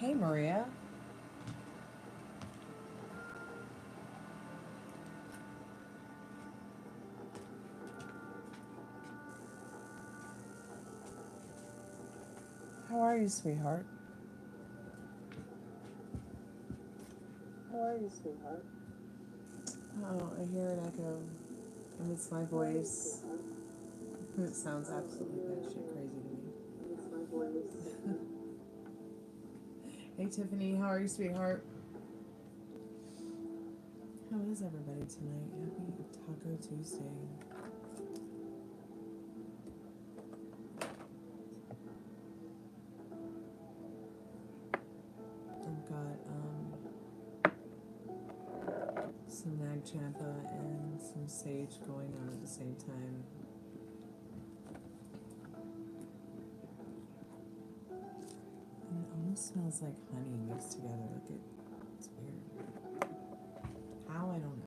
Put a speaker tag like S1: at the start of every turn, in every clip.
S1: Hey, Maria. How are you, sweetheart? How are you, sweetheart? Oh, I hear an echo. And it's my voice. It sounds absolutely batshit crazy to me. It's my voice. Hey, Tiffany. How are you, sweetheart? How is everybody tonight? Happy Taco Tuesday. I've got some nag champa and some sage going on at the same time. And it almost smells like honey mixed together. Like it's weird. How? I don't know.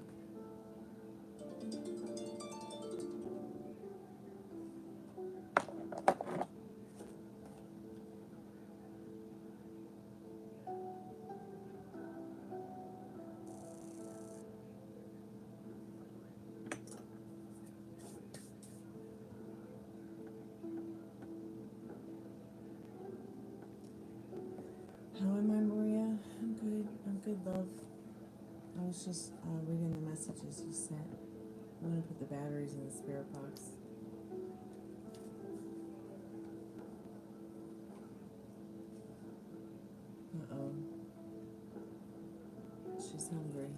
S1: How am I, Maria? I'm good. I'm good, love. I was just reading the messages you sent. I'm going to put the batteries in the spirit box. Uh-oh. She's hungry.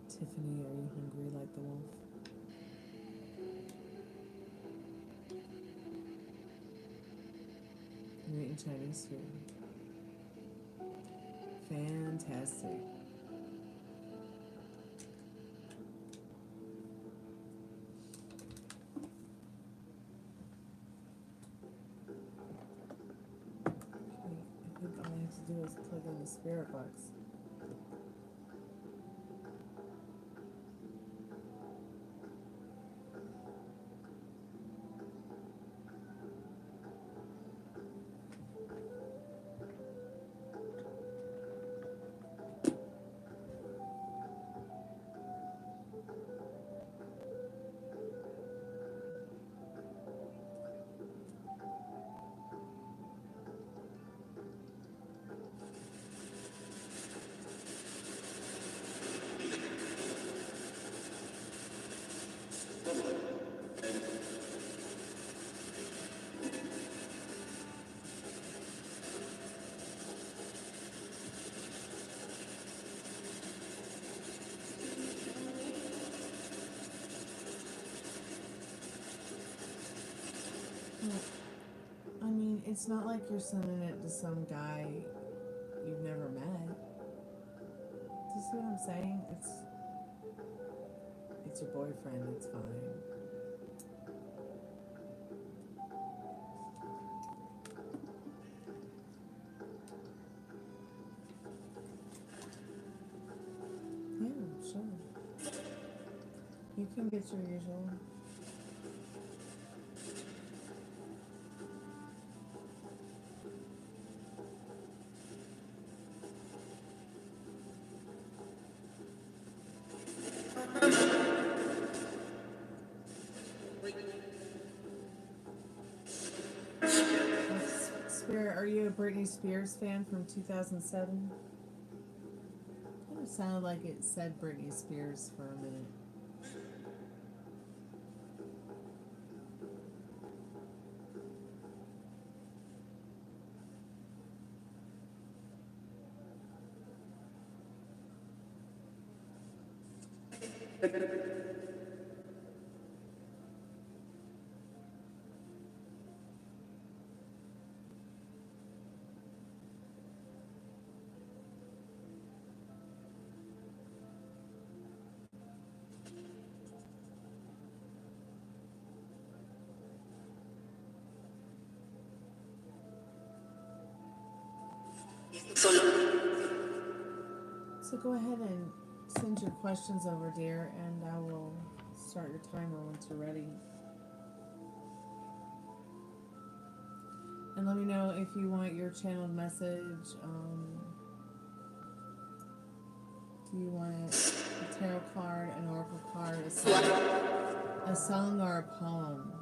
S1: Tiffany, are you hungry like the wolf? You're eating Chinese food. Fantastic. Okay, I think all I have to do is plug in the spirit box. I mean, it's not like you're sending it to some guy you've never met. Do you see what I'm saying? It's your boyfriend. It's fine. Yeah, sure. You can get your usual. Spirit, are you a Britney Spears fan from 2007? Kind of sounded like it said Britney Spears for a minute. So go ahead and send your questions over, dear, and I will start your timer once you're ready. And let me know if you want your channeled message. Do you want a tarot card, an oracle card, a song, or a poem?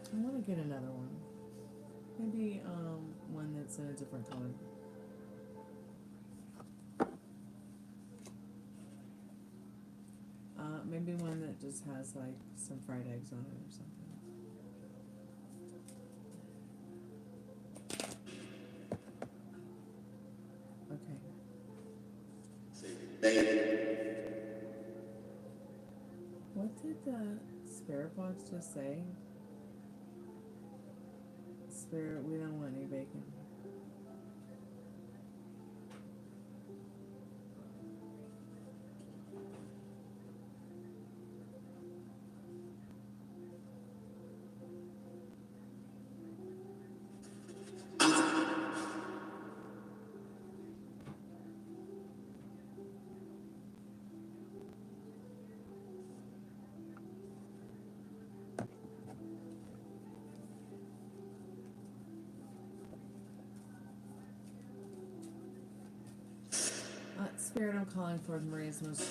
S1: I want to get another one. Maybe one that's in a different color. Maybe one that just has like some fried eggs on it or something. Okay. What did the spirit box just say? Spirit, we don't want any bacon. Spirit, I'm calling forth Maria's most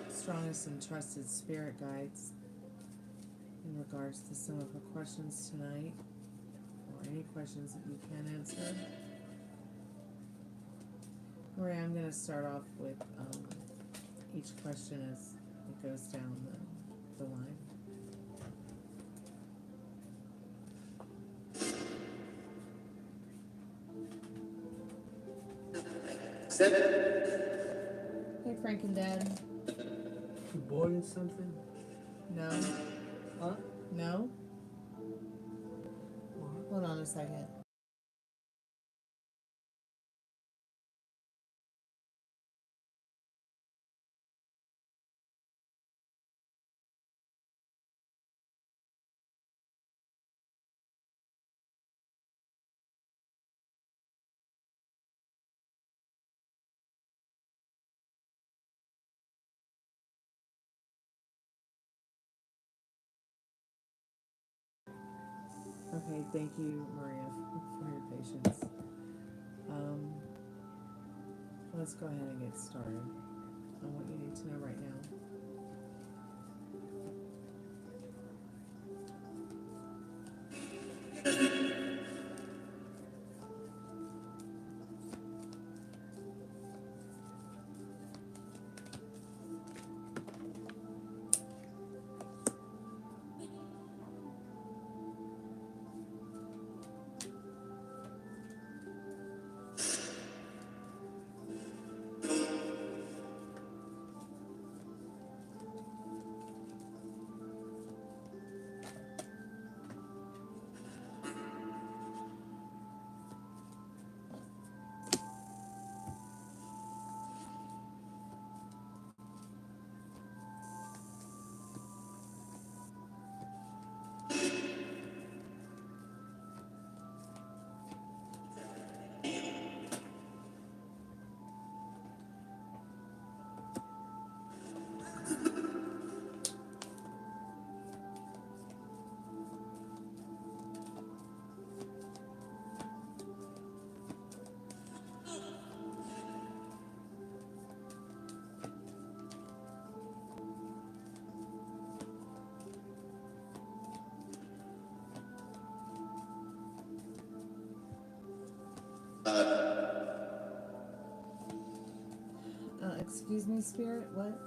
S1: strongest and trusted spirit guides in regards to some of her questions tonight, or any questions that you can answer. Maria, I'm going to start off with each question as it goes down the line. Hey, Frank and Dad.
S2: You boiling something?
S1: No.
S2: Huh?
S1: No?
S2: What?
S1: Hold on a second. Okay, thank you, Maria, for your patience. Let's go ahead and get started on what you need to know right now. Excuse me, Spirit, what?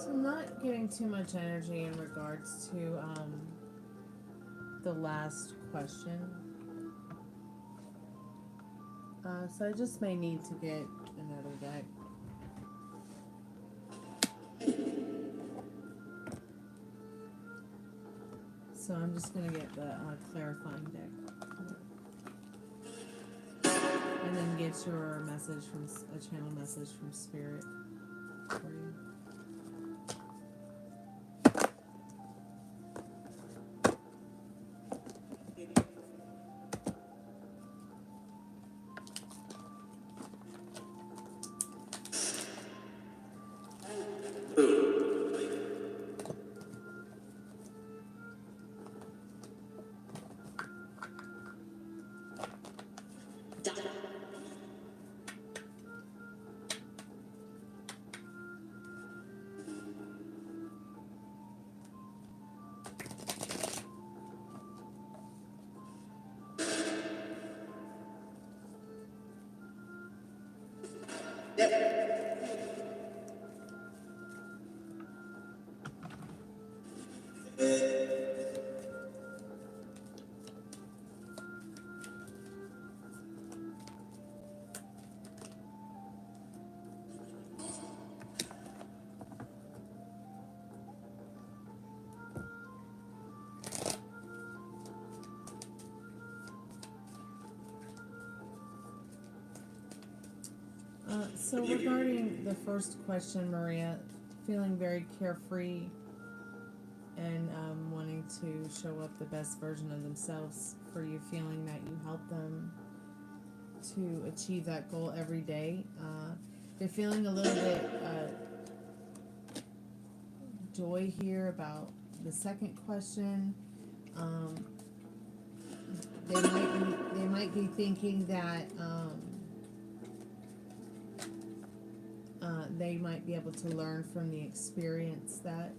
S1: So I'm not getting too much energy in regards to the last question. So I just may need to get another deck. So I'm just going to get the clarifying deck. And then get your message from, a channel message from Spirit for you. So regarding the first question, Maria, feeling very carefree and wanting to show up the best version of themselves, for you feeling that you help them to achieve that goal every day. They're feeling a little bit joy here about the second question. They might be thinking that they might be able to learn from the experience that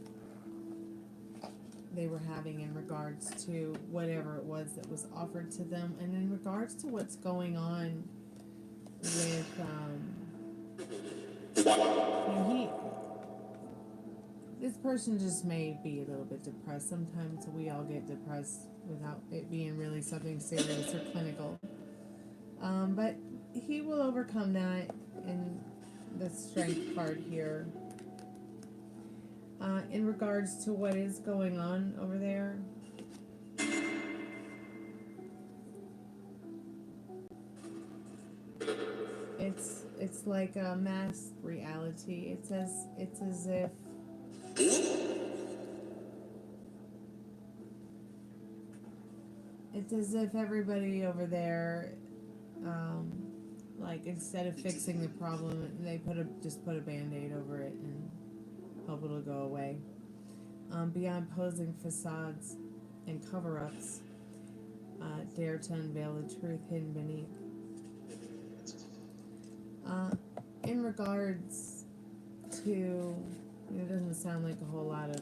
S1: they were having in regards to whatever it was that was offered to them, and in regards to what's going on with this person just may be a little bit depressed. Sometimes we all get depressed without it being really something serious or clinical, but he will overcome that in the strength card here. In regards to what is going on over there, it's like a masked reality. It's as if everybody over there, like, instead of fixing the problem, they just put a band-aid over it and hope it'll go away. Beyond posing facades and cover-ups, dare to unveil the truth hidden beneath. In regards to, it doesn't sound like a whole lot of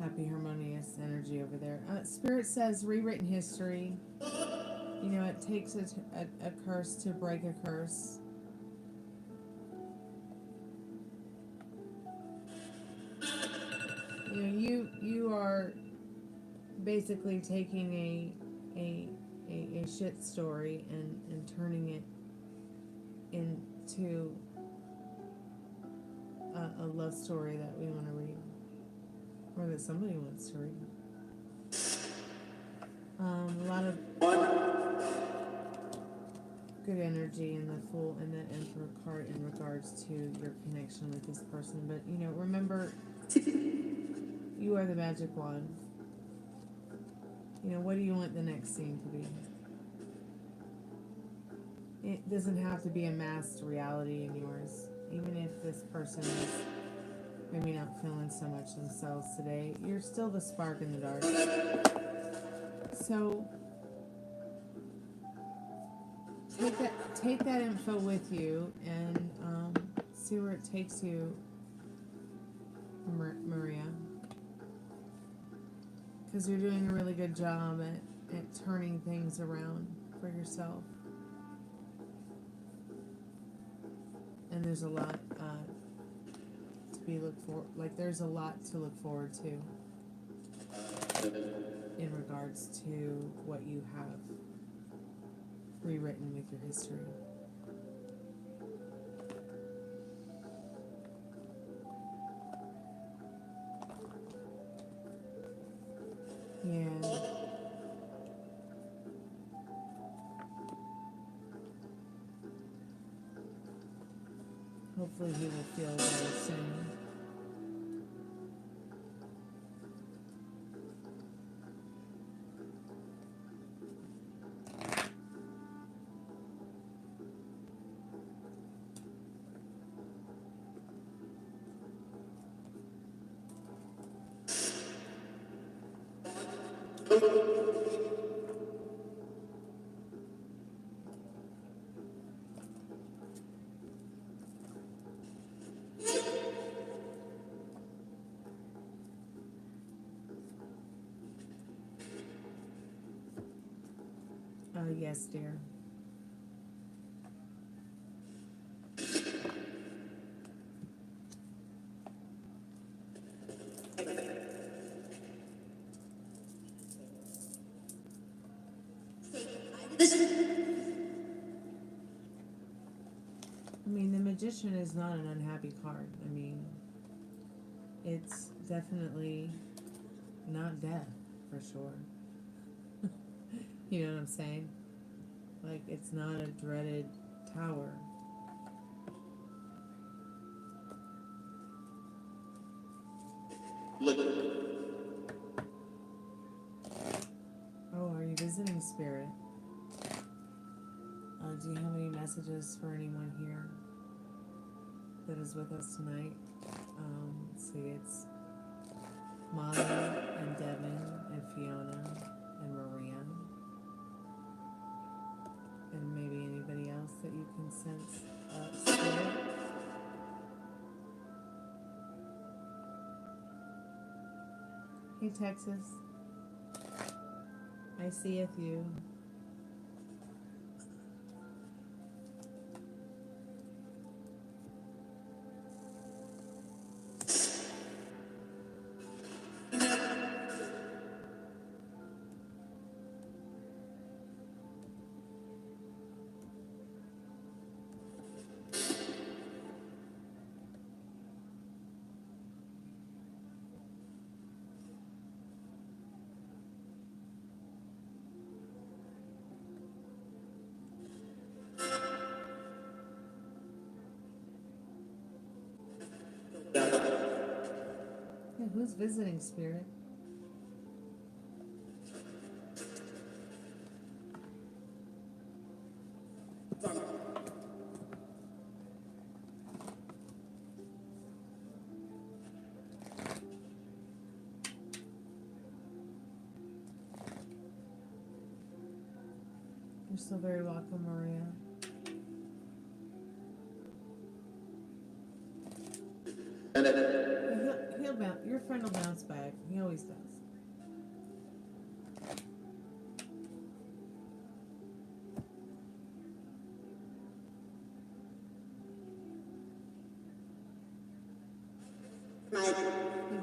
S1: happy, harmonious energy over there. Spirit says rewritten history. You know, it takes a curse to break a curse. You know, you are basically taking a shit story and turning it into a love story that we want to read, or that somebody wants to read. A lot of good energy in the Fool and the Emperor card in regards to your connection with this person. But, you know, remember, you are the magic wand. You know, what do you want the next scene to be? It doesn't have to be a masked reality in yours. Even if this person is maybe not feeling so much themselves today, you're still the spark in the dark. So take that info with you and see where it takes you, Maria. Because you're doing a really good job at turning things around for yourself. And there's a lot to be looked for. Like, there's a lot to look forward to in regards to what you have rewritten with your history. Yeah. Hopefully he will feel better soon. Yes, dear. I mean, the Magician is not an unhappy card. I mean, it's definitely not death, for sure. You know what I'm saying? Like, it's not a dreaded tower. Oh, are you visiting Spirit? Do you have any messages for anyone here that is with us tonight? Let's see, it's Molly and Devin and Fiona and Maria. And maybe anybody else that you can sense Spirit. Hey, Texas. I seeth you. Yeah, who's visiting Spirit? You're so very welcome, Maria. He'll bounce. Your friend will bounce back. He always does.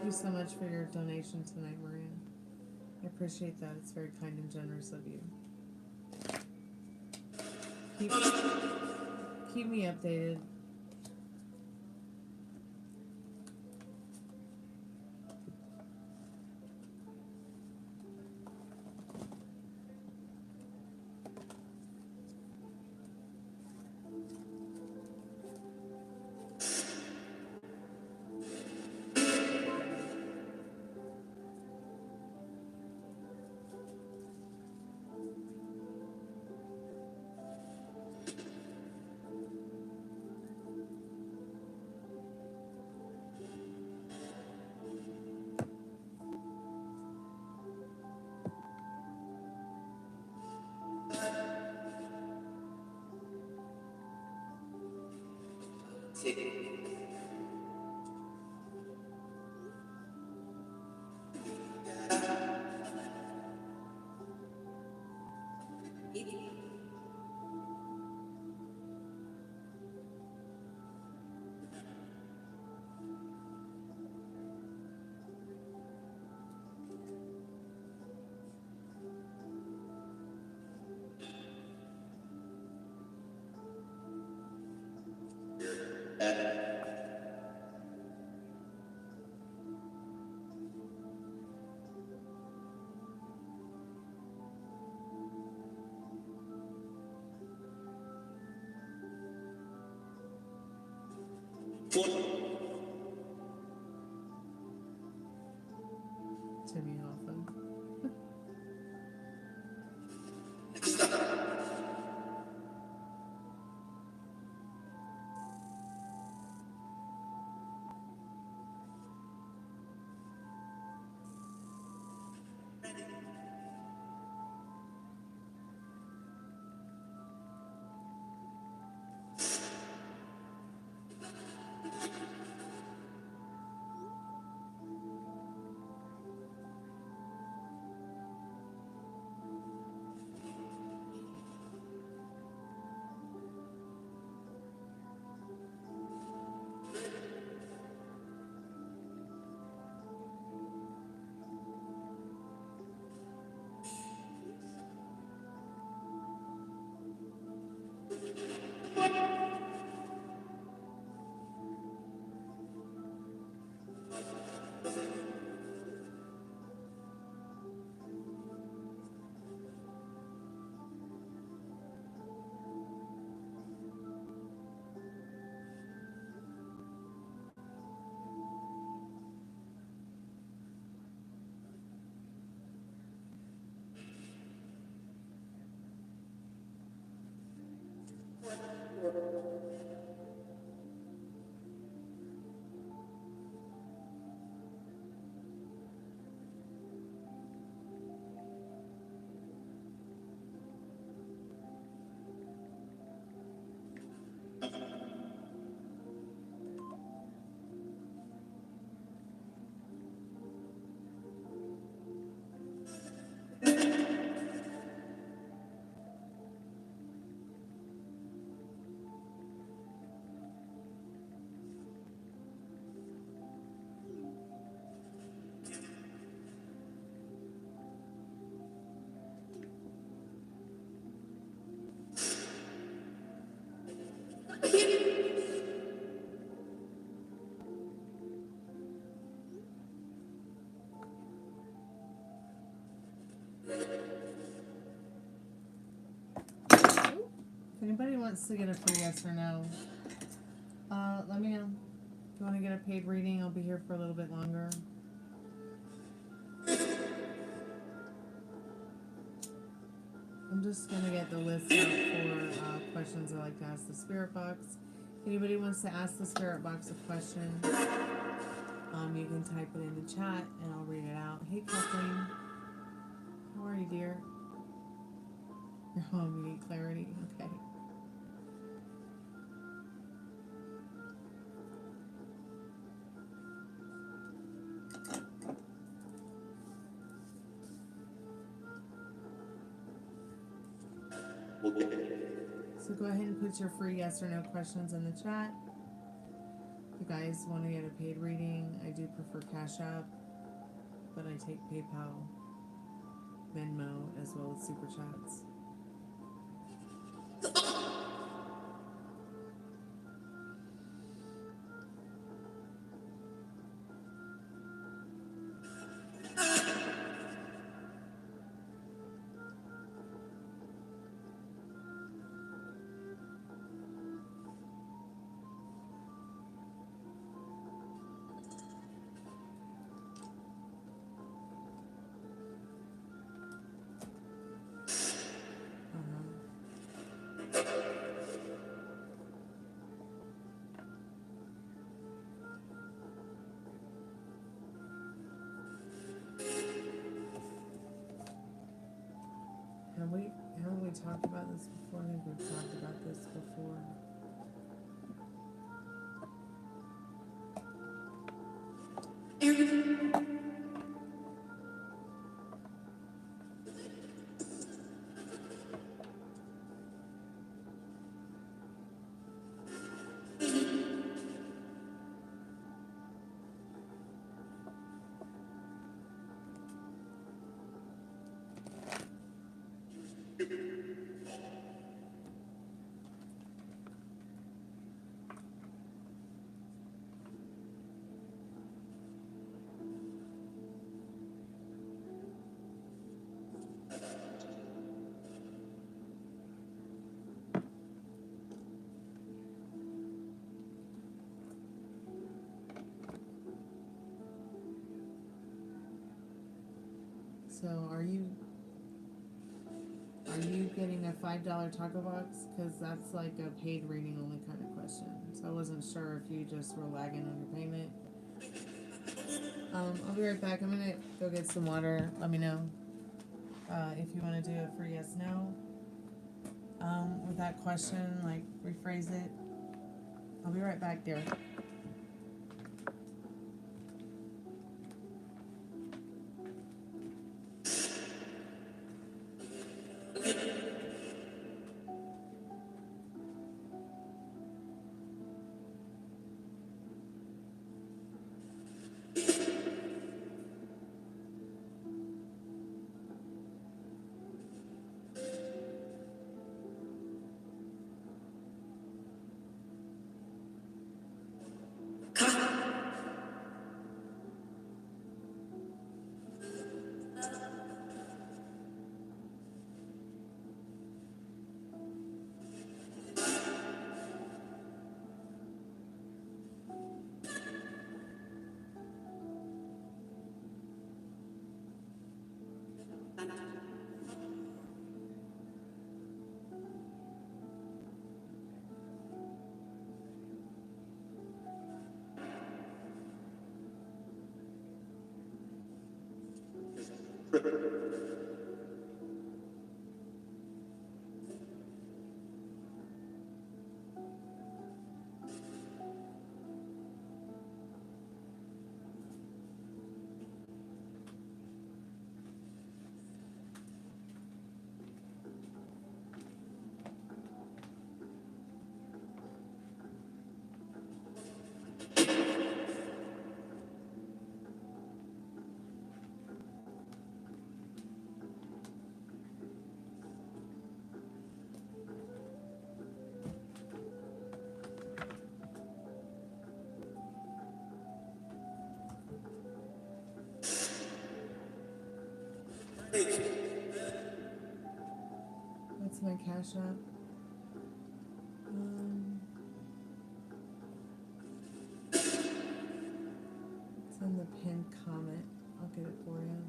S1: you so much for your donation tonight, Maria. I appreciate that. It's very kind and generous of you. Keep me updated. Timmy Hoffa. If anybody wants to get a free yes or no, let me know. If you want to get a paid reading, I'll be here for a little bit longer. I'm just going to get the list out for questions I like to ask the spirit box. If anybody wants to ask the spirit box a question, you can type it in the chat and I'll read it out. Hey Kathleen, how are you, dear? You're home, you need clarity? Okay. So go ahead and put your free yes or no questions in the chat. guys want to get a paid reading, I do prefer Cash App, but I take PayPal, Venmo, as well as Super Chats. Haven't we talked about this before? I think we've talked about this before. So are you getting a $5 taco box? Because that's like a paid reading only kind of question. So I wasn't sure if you just were lagging on your payment. I'll be right back. I'm gonna go get some water. Let me know if you want to do it for yes, no. With that question, like rephrase it. I'll be right back, dear. That's my Cash App. It's in the pinned comment. I'll get it for you.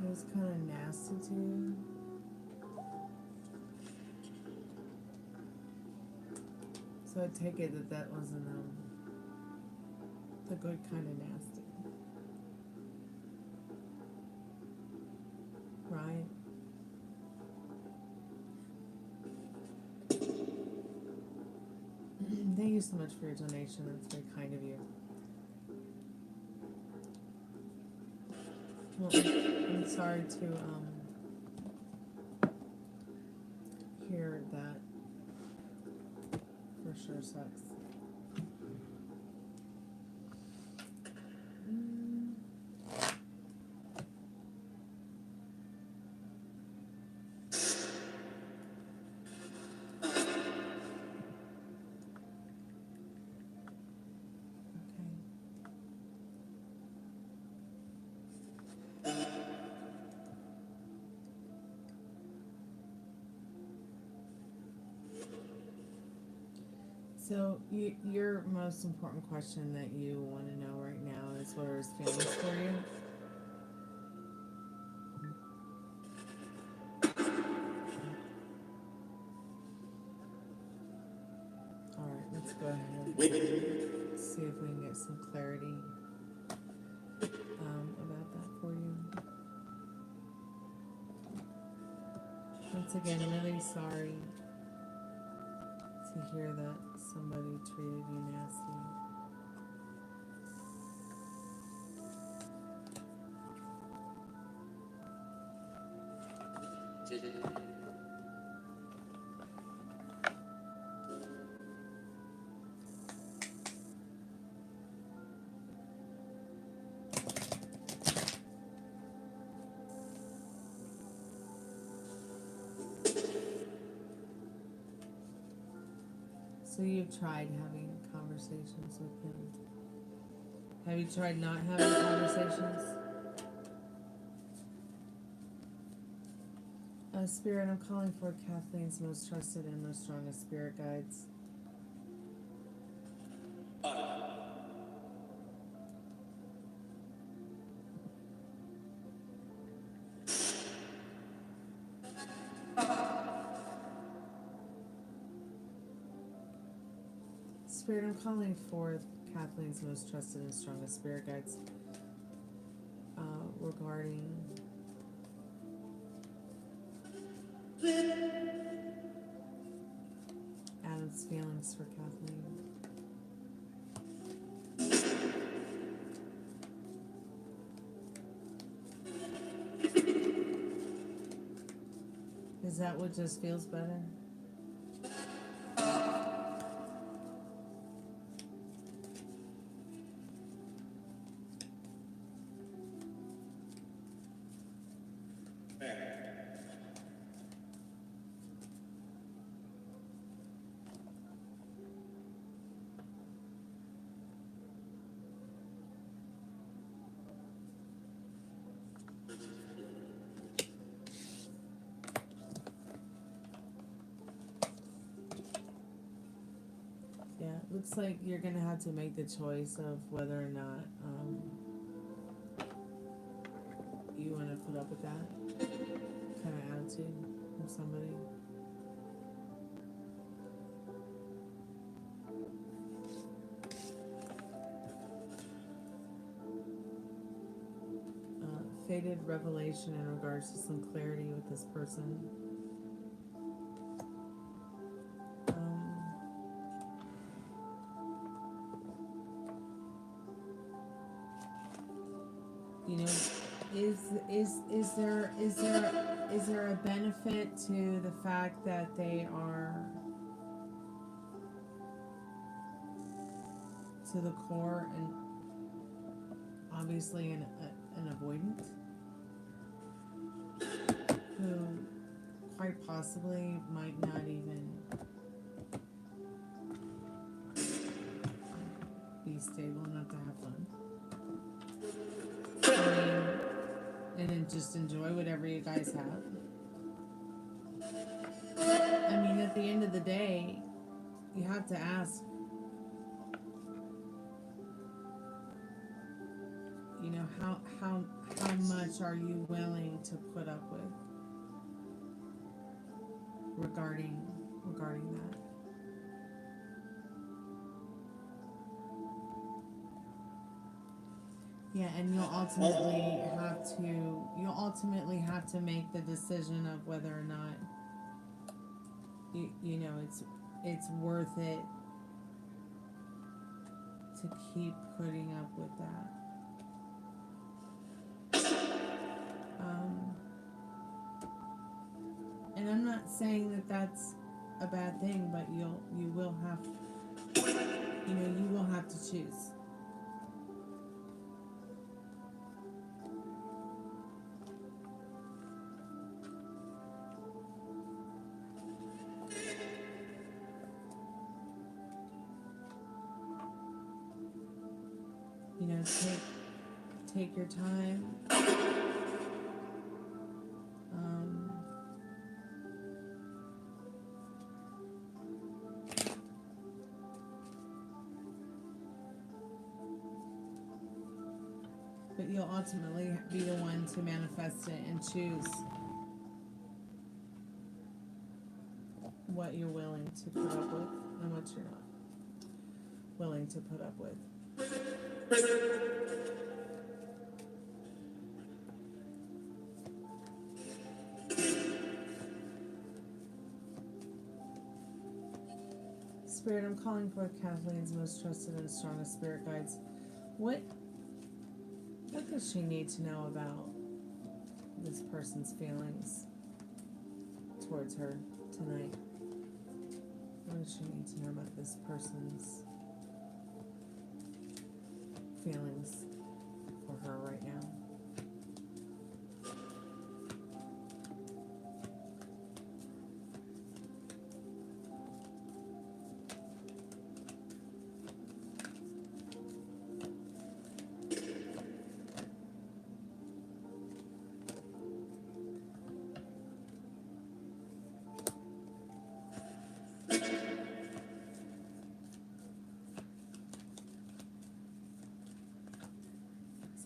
S1: It was kind of nasty too. So I take it that that wasn't the good kind of nasty, right? Thank you so much for your donation. That's very kind of you. Well, I'm sorry to hear that. For sure sucks. So, your most important question that you want to know right now is what are his feelings for you? Alright, let's go ahead and see if we can get some clarity about that for you. Once again, really sorry to hear that somebody treated you nasty. So you've tried having conversations with him. Have you tried not having conversations? Spirit, I'm calling for Kathleen's most trusted and most strongest spirit guides. Spirit, I'm calling forth Kathleen's most trusted and strongest spirit guides regarding Adam's feelings for Kathleen. Is that what just feels better? Looks like you're gonna have to make the choice of whether or not you want to put up with that kind of attitude from somebody. Faded revelation in regards to some clarity with this person. You know, is there a benefit to the fact that they are to the core and obviously an avoidant who quite possibly might not even be stable enough to have fun? And then just enjoy whatever you guys have. I mean, at the end of the day, you have to ask, you know, how much are you willing to put up with regarding that? Yeah, and you'll ultimately have to make the decision of whether or not you know it's worth it to keep putting up with that. And I'm not saying that that's a bad thing, but you will have to choose. You know, take your time. But you'll ultimately be the one to manifest it and choose what you're willing to put up with and what you're not willing to put up with. Spirit, I'm calling forth Kathleen's most trusted and strongest spirit guides. What does she need to know about this person's feelings towards her tonight? What does she need to know about this person's feelings for her right now?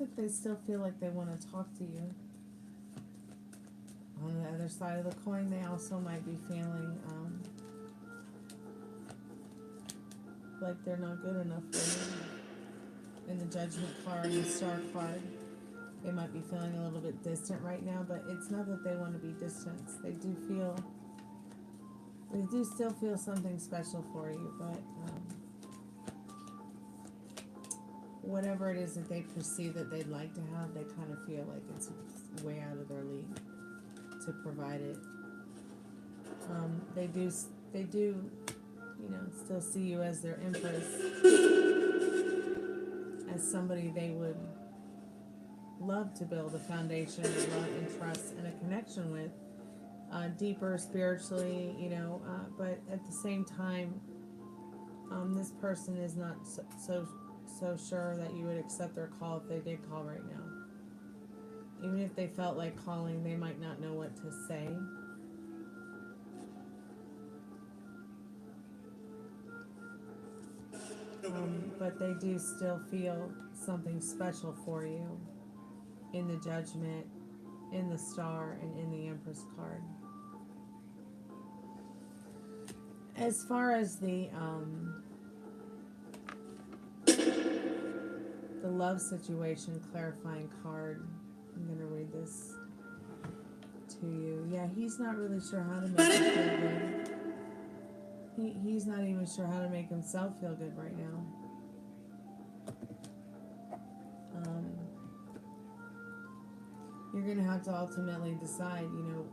S1: If they still feel like they want to talk to you. On the other side of the coin, they also might be feeling like they're not good enough for you. In the Judgment card and the Star card, they might be feeling a little bit distant right now, but it's not that they want to be distant. They do still feel something special for you, but whatever it is that they perceive that they'd like to have, they kind of feel like it's way out of their league to provide it. They do, you know, still see you as their empress, as somebody they would love to build a foundation of love and trust and a connection with, deeper spiritually, you know, but at the same time, this person is not so sure that you would accept their call if they did call right now. Even if they felt like calling, they might not know what to say. But they do still feel something special for you in the Judgment, in the Star, and in the Empress card. As far as the love situation clarifying card, I'm going to read this to you. Yeah, he's not really sure how to make you feel good. He's not even sure how to make himself feel good right now. You're going to have to ultimately decide, you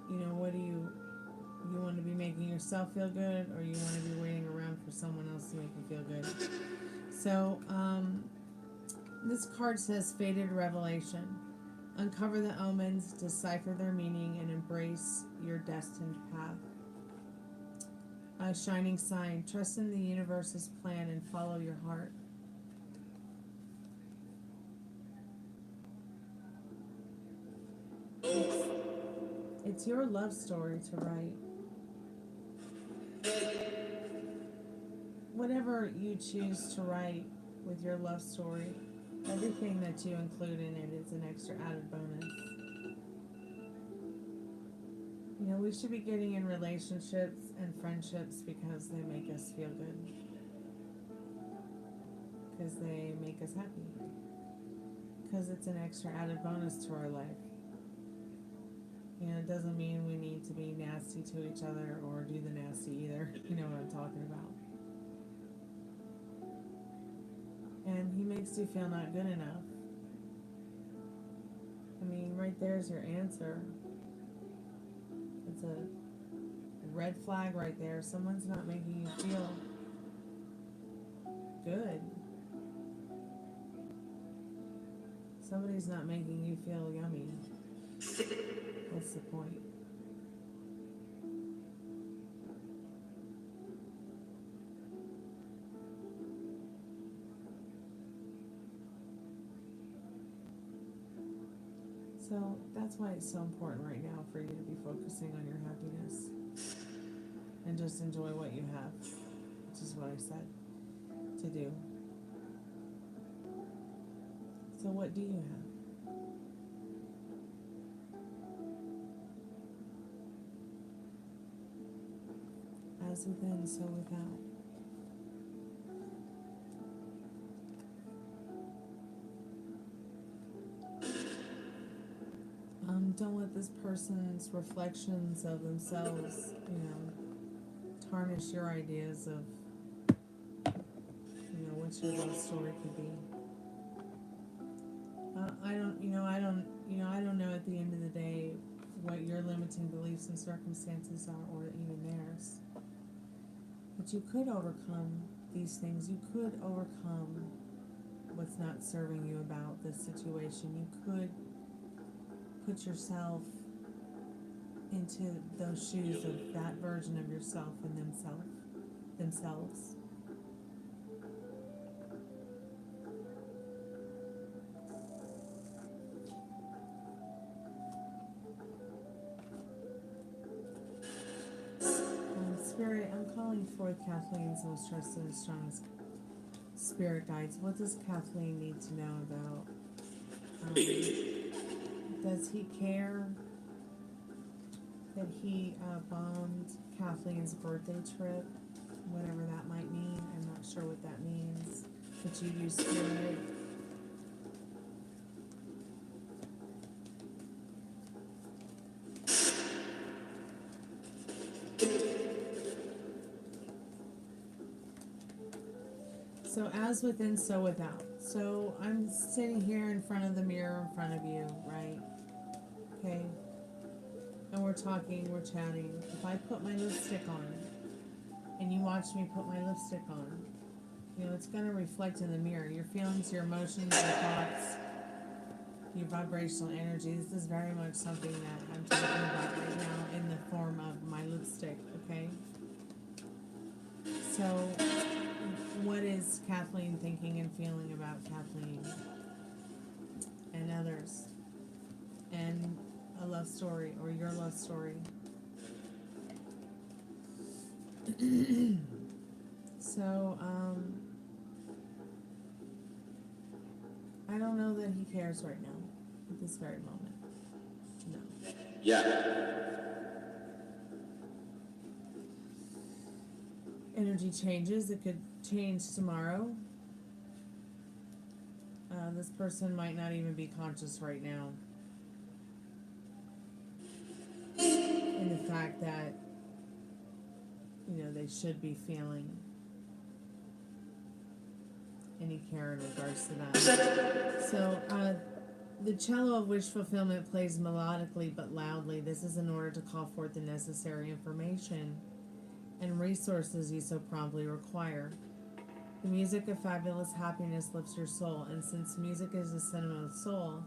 S1: know, what do you want to be making yourself feel good, or you want to be waiting around for someone else to make you feel good? So, this card says Fated Revelation. Uncover the omens, decipher their meaning, and embrace your destined path. A shining sign. Trust in the universe's plan and follow your heart. It's your love story to write. Whatever you choose to write with your love story, Everything that you include in it is an extra added bonus. You know, we should be getting in relationships and friendships because they make us feel good. Because they make us happy. Because it's an extra added bonus to our life. You know, it doesn't mean we need to be nasty to each other or do the nasty either. You know what I'm talking about. And he makes you feel not good enough. I mean, right there's your answer. It's a red flag right there. Someone's not making you feel good. Somebody's not making you feel yummy. What's the point? So that's why it's so important right now for you to be focusing on your happiness and just enjoy what you have, which is what I said to do. So what do you have? As within, so without. Don't let this person's reflections of themselves, you know, tarnish your ideas of, you know, what your love story could be. I don't know at the end of the day what your limiting beliefs and circumstances are, or even theirs. But you could overcome these things. You could overcome what's not serving you about this situation. You could put yourself into those shoes of that version of yourself and themselves. Spirit, I'm calling forth Kathleen's most trusted and strongest spirit guides. What does Kathleen need to know about? Does he care that he bombed Kathleen's birthday trip? Whatever that might mean. I'm not sure what that means. But you use spirit. So as within, so without. So I'm sitting here in front of the mirror in front of you, right? Okay. And we're talking, we're chatting. If I put my lipstick on, and you watch me put my lipstick on, you know, it's going to reflect in the mirror. Your feelings, your emotions, your thoughts, your vibrational energy. This is very much something that I'm talking about right now in the form of my lipstick, okay? So what is Kathleen thinking and feeling about Kathleen and others and a love story or your love story? So I don't know that he cares right now at this very moment. No.
S3: Yeah.
S1: Energy changes. It could change tomorrow. This person might not even be conscious right now. In the fact that, you know, they should be feeling any care in regards to that. So, the cello of wish fulfillment plays melodically but loudly. This is in order to call forth the necessary information and resources you so promptly require. The music of fabulous happiness lifts your soul, and since music is the cinema of soul,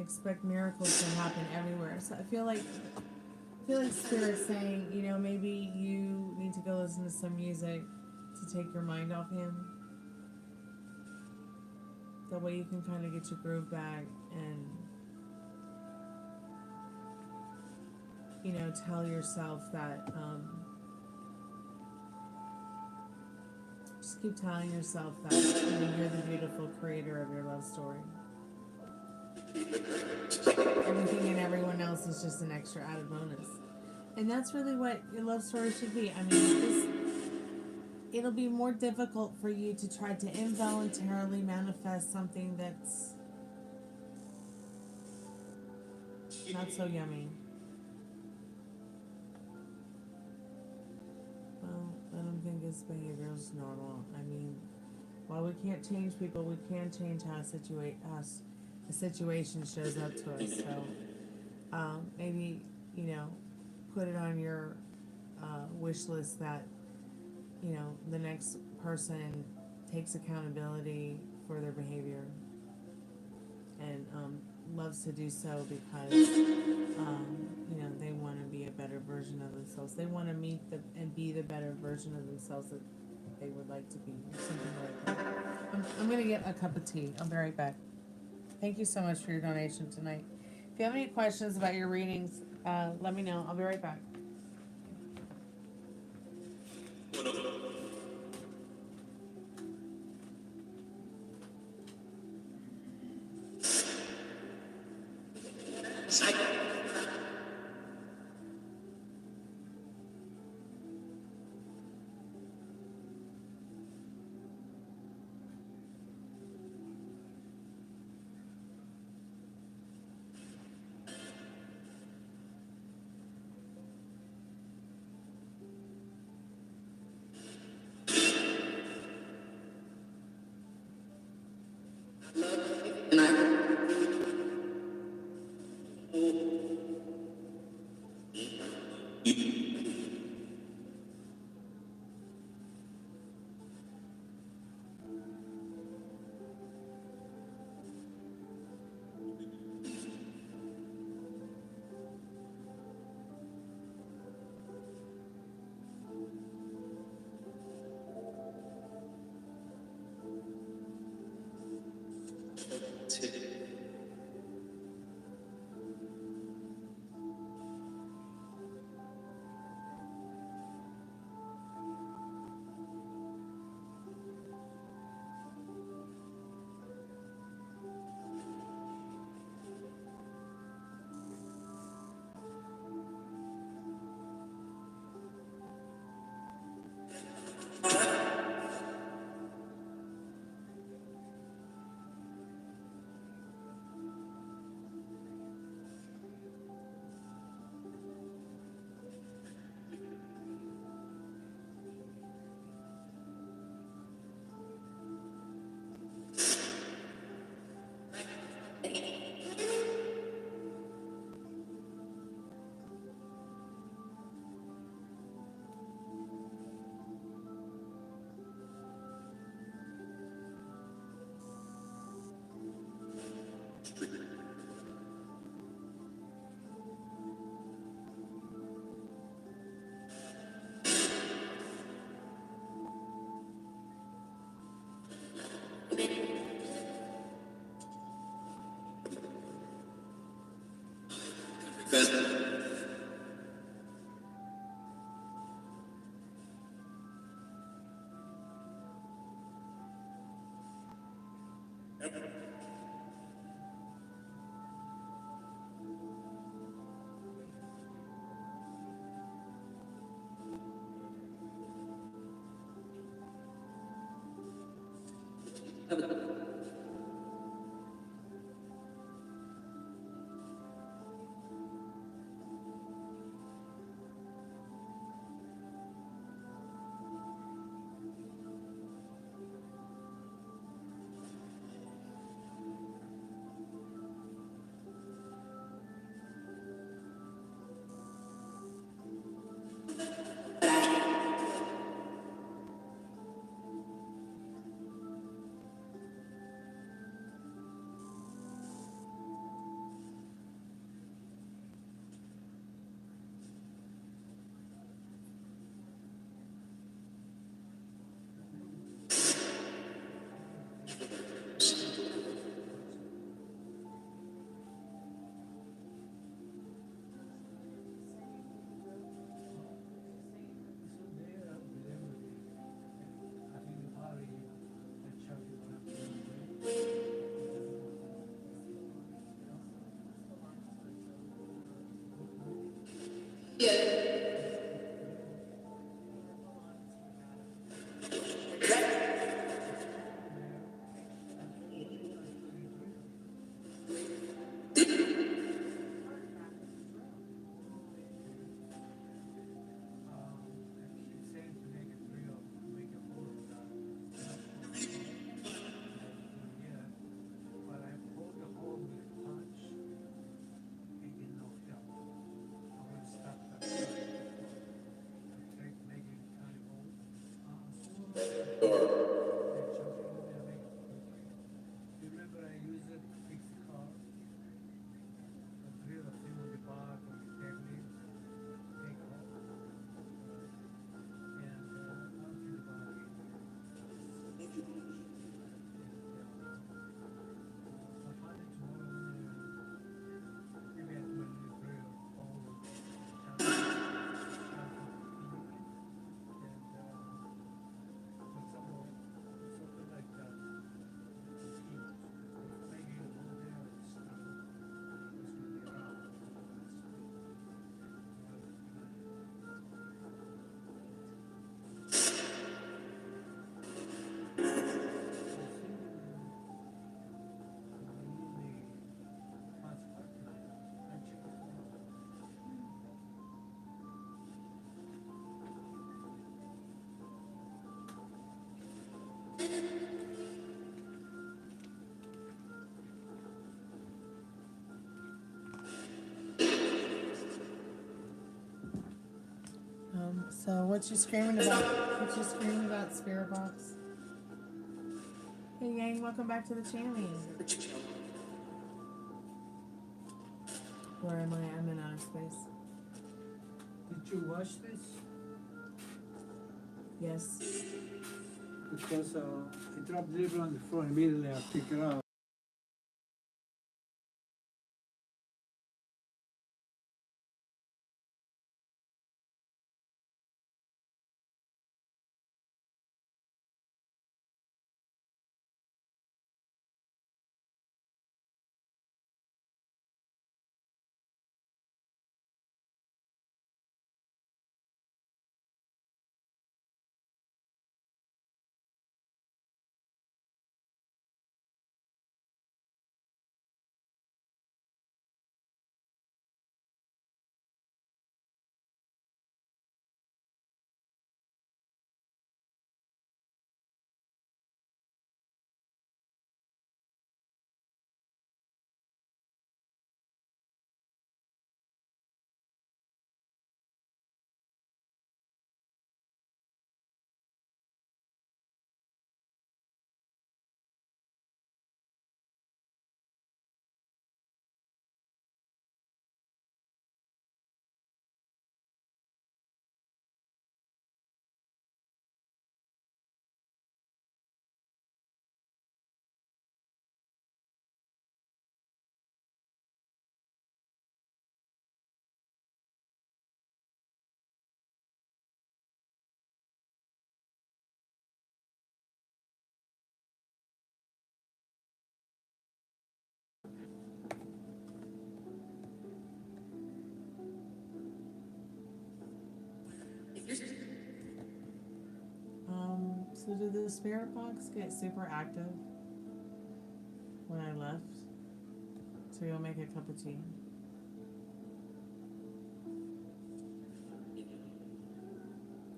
S1: expect miracles to happen everywhere. So I feel like Spirit's saying, you know, maybe you need to go listen to some music to take your mind off him. That way you can kind of get your groove back and, you know, tell yourself that, just keep telling yourself that you're the beautiful creator of your love story. Everything and everyone else is just an extra added bonus. And that's really what your love story should be. I mean, it'll be more difficult for you to try to involuntarily manifest something that's not so yummy. Well, I don't think this behavior is normal. I mean, while we can't change people, we can change how a situation shows up to us. So maybe, put it on your wish list that, the next person takes accountability for their behavior and loves to do so because, they want to be a better version of themselves. They want to meet and be the better version of themselves that they would like to be, or something like that. I'm going to get a cup of tea. I'll be right back. Thank you so much for your donation tonight. If you have any questions about your readings, let me know. I'll be right back. So what you screaming about? What you screaming about, Spirit Box? Hey gang, welcome back to the channel. Where am I? I'm in outer space.
S2: Did you watch this?
S1: Yes.
S2: Because I dropped the liver on the floor immediately. I picked it up.
S1: So did the Spirit Box get super active when I left? So you'll make a cup of tea.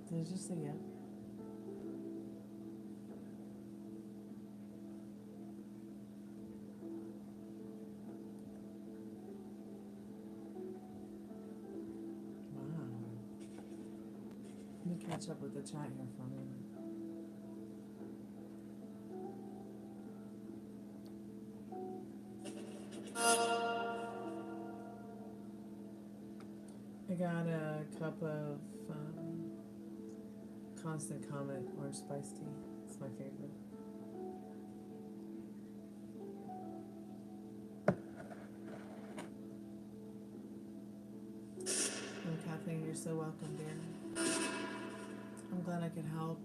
S1: Did it just say yeah? Wow. Let me catch up with the chat here for a minute. I got a cup of Constant Comet orange spice tea. It's my favorite. Oh, Kathleen, you're so welcome, dear. I'm glad I could help.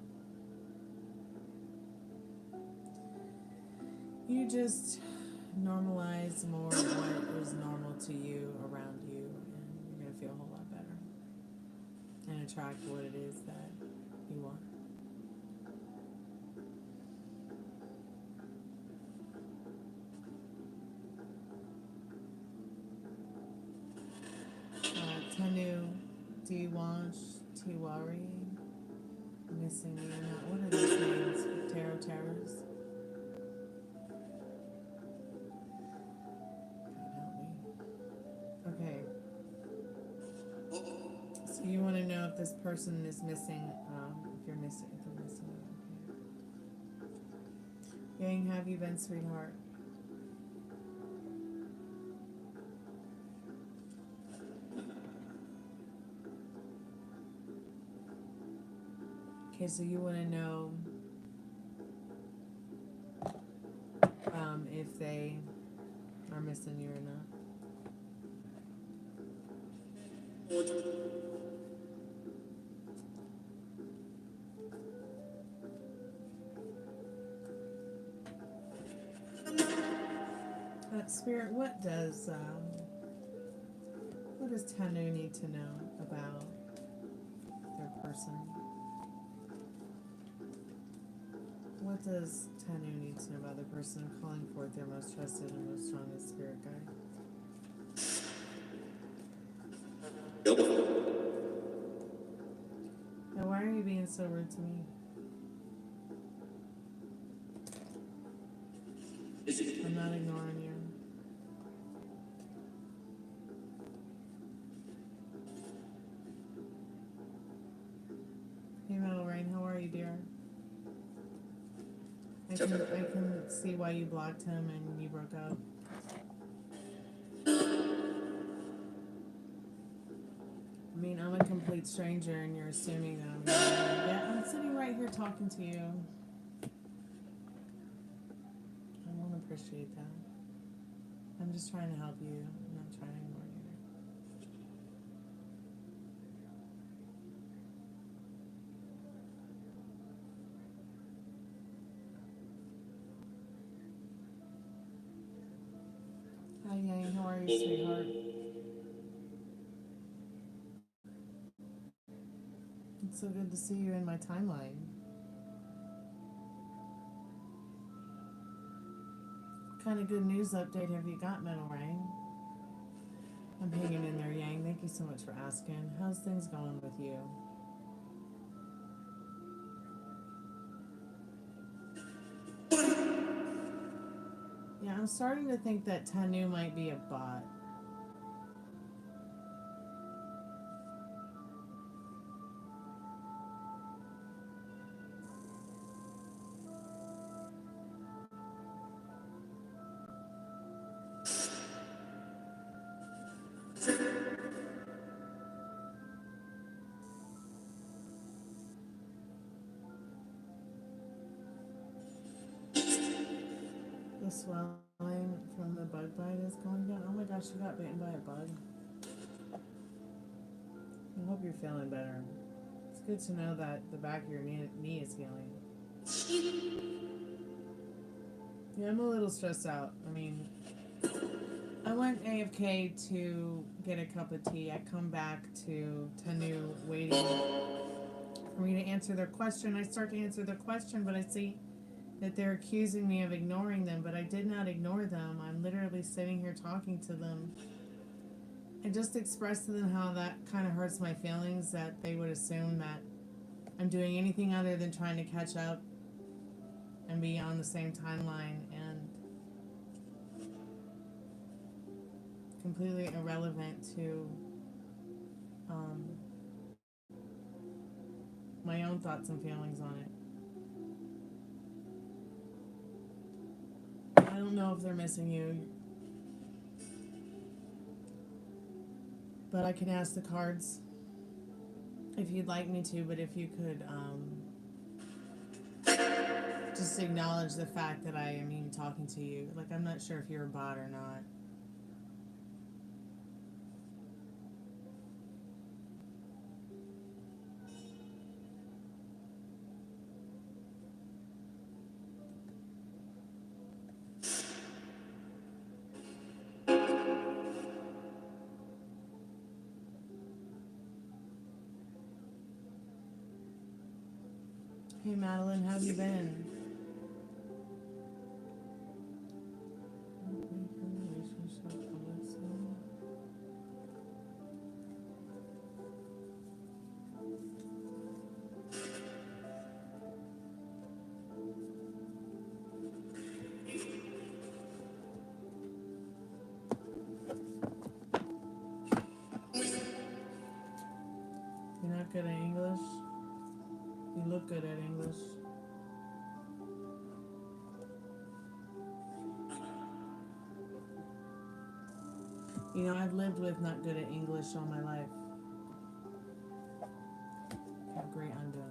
S1: You just normalize more what is normal to you around you, and you're going to feel a whole lot better and attract what it is that you want. Tanu, Diwansh, Tiwari, missing me. What are those names? Tarot Terrors? Okay. So you want to know if this person is missing, if they're missing. Okay. Yang, have you been, sweetheart? Okay, so you want to know if they are missing you or not. Spirit, what does Tanu need to know about their person? What does Tanu need to know about the person calling forth their most trusted and most strongest spirit guide? Now, why are you being so rude to me? not ignoring you. Hey, Metal Rain, how are you, dear? I can see why you blocked him and you broke up. I mean, I'm a complete stranger and you're assuming that I'm here. Yeah, I'm sitting right here talking to you. I won't appreciate that. I'm just trying to help you. I'm not trying to ignore you. Hi, Yang. How are you, sweetheart? It's so good to see you in my timeline. What kind of good news update have you got, Metal Rain? I'm hanging in there, Yang. Thank you so much for asking. How's things going with you? Yeah, I'm starting to think that Tanu might be a bot. The swelling from the bug bite is going down. Oh my gosh, you got bitten by a bug. I hope you're feeling better. It's good to know that the back of your knee is healing. Yeah, I'm a little stressed out. I mean, I went AFK to get a cup of tea. I come back to Tanu waiting for me to answer their question. I start to answer their question, but I see that they're accusing me of ignoring them, but I did not ignore them. I'm literally sitting here talking to them. I just expressed to them how that kind of hurts my feelings, that they would assume that I'm doing anything other than trying to catch up and be on the same timeline, and completely irrelevant to my own thoughts and feelings on it. I don't know if they're missing you, but I can ask the cards if you'd like me to, but if you could just acknowledge the fact that I am even talking to you. Like, I'm not sure if you're a bot or not. Hey Madeline, how have you been? You're not good at English? You look good at English. You know, I've lived with not good at English all my life. Have great undoing.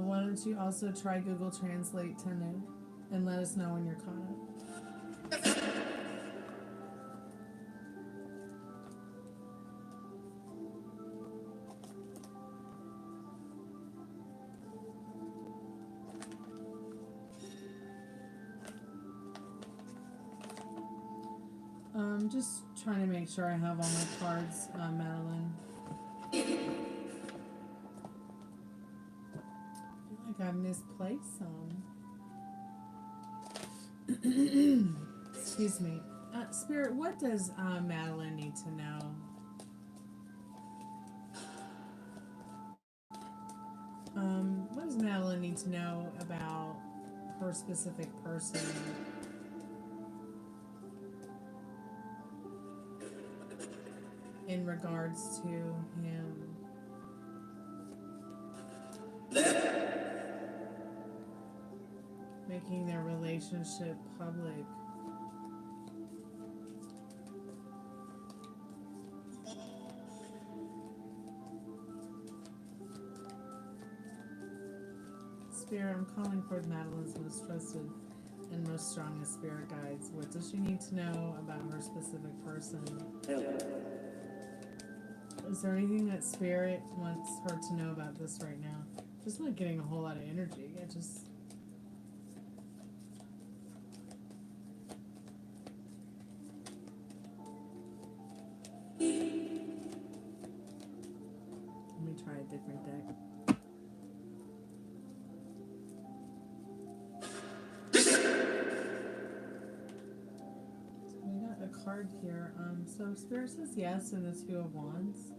S1: Why don't you also try Google Translate Tanu and let us know when you're caught up. I'm just trying to make sure I have all my cards, Madeline. like I misplaced some. Excuse me. Spirit, what does Madeline need to know? What does Madeline need to know about her specific person? In regards to him? Making their relationship public. Spirit, I'm calling for Madeline's most trusted and most strongest spirit guides. What does she need to know about her specific person? Is there anything that Spirit wants her to know about this right now? Just not getting a whole lot of energy. I just... Let me try a different deck. So we got a card here. So Spirit says yes in the Two of Wands.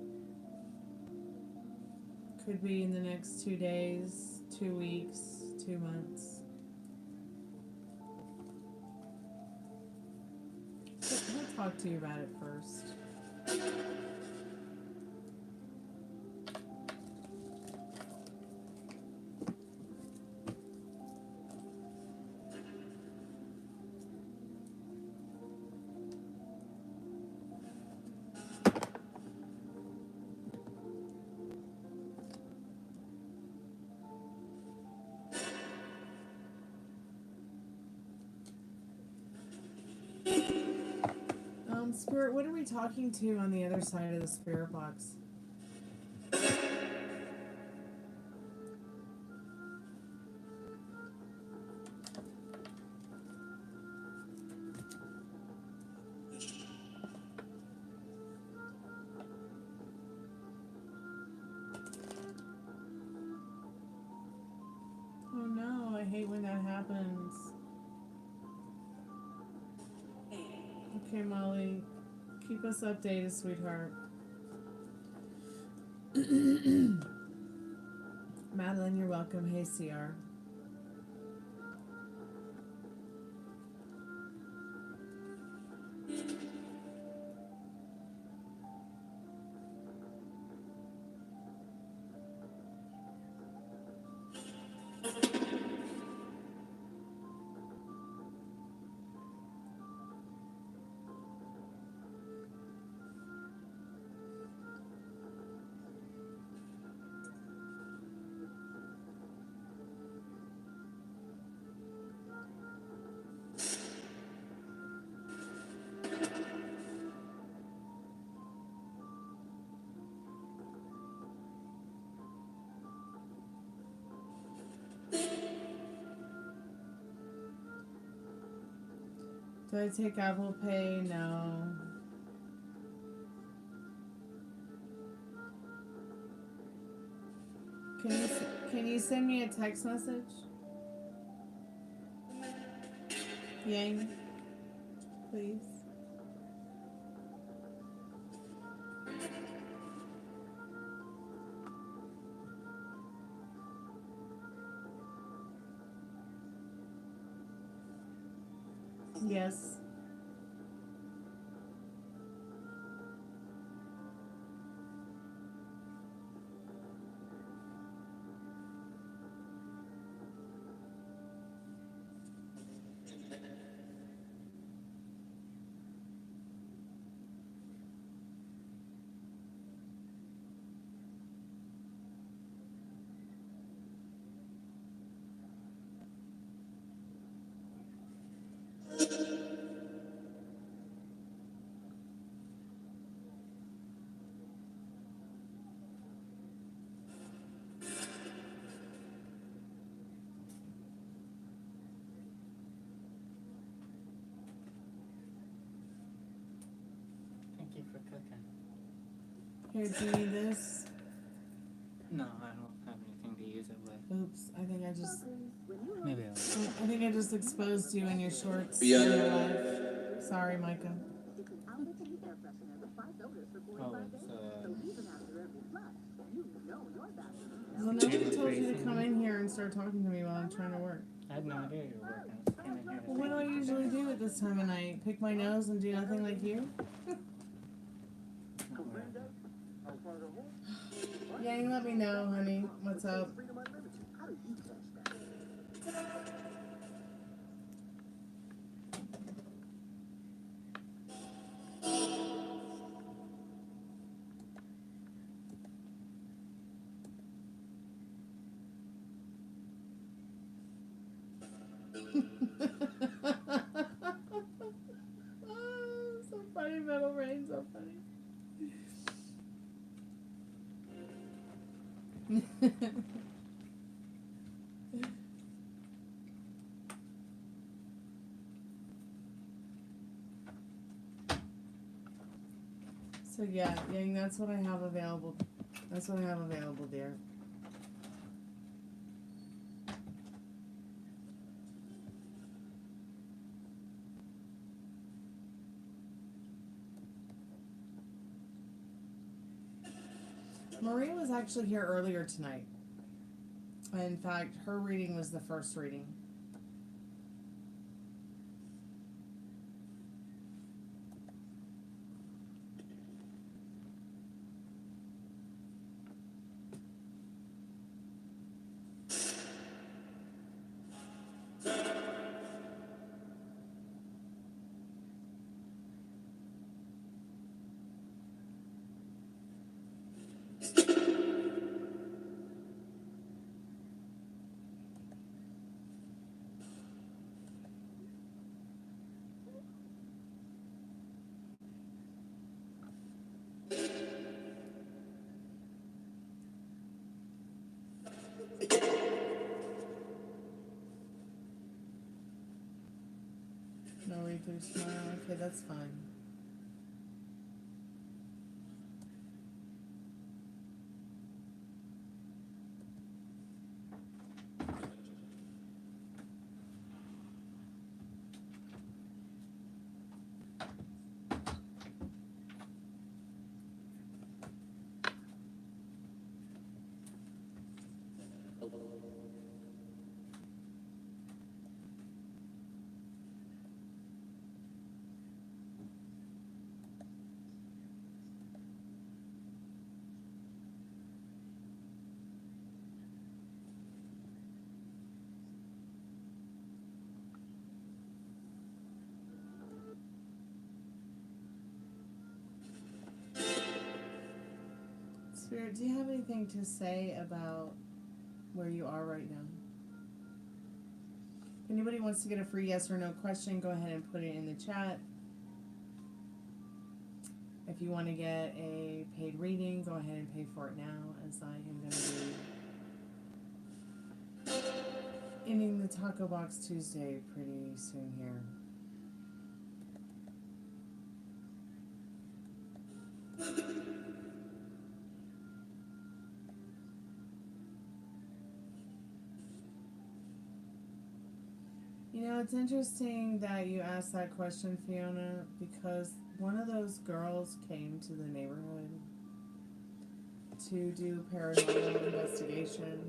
S1: Could be in the next 2 days, 2 weeks, 2 months. We'll talk to you about it first. Spirit, what are we talking to on the other side of the spirit box? Oh no, I hate when that happens. Okay, Molly, keep us updated, sweetheart. Madeline, you're welcome. Hey, CR. Do I take Apple Pay? No. Can you send me a text message? Yang, please. Yes.
S3: For cooking.
S1: Here, do you need this?
S3: No, I don't have anything to use. use it with.
S1: Oops, I think I just
S3: Maybe
S1: I just exposed you in your shorts.
S4: Yeah.
S1: In your life. Sorry, Micah.
S3: Oh, it's
S1: Well, nobody told you to come in here and start talking to me while I'm trying to work.
S3: I had no idea you were working. I just came in here to
S1: Well, what do I usually do at this time of night? Pick my nose and do nothing like you? Yeah, you let me know, honey. What's up? Oh, so funny, Metal Rain, so funny. So yeah, Yang, that's what I have available. That's what I have available, dear. Maria was actually here earlier tonight. In fact, her reading was the first reading. No read through tomorrow. Okay, that's fine. Spirit, do you have anything to say about where you are right now? If anybody wants to get a free yes or no question, go ahead and put it in the chat. If you want to get a paid reading, go ahead and pay for it now, as I am going to be ending the Taco Box Tuesday pretty soon here. You know, it's interesting that you asked that question, Fiona, because one of those girls came to the neighborhood to do paranormal investigation.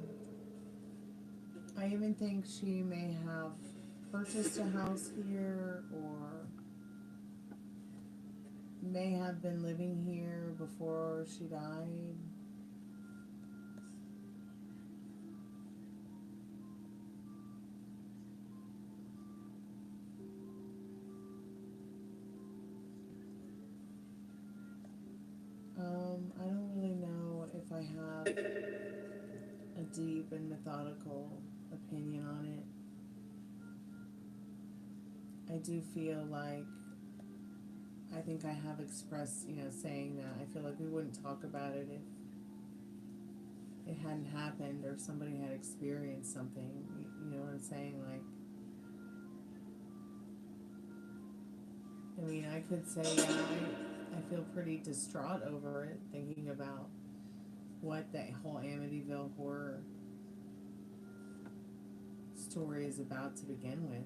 S1: I even think she may have purchased a house here or may have been living here before she died. I don't really know if I have a deep and methodical opinion on it. I do feel like, I think I have expressed, saying that I feel like we wouldn't talk about it if it hadn't happened or somebody had experienced something. You know what I'm saying? Like, I mean, I could say, I feel pretty distraught over it, thinking about what that whole Amityville horror story is about to begin with.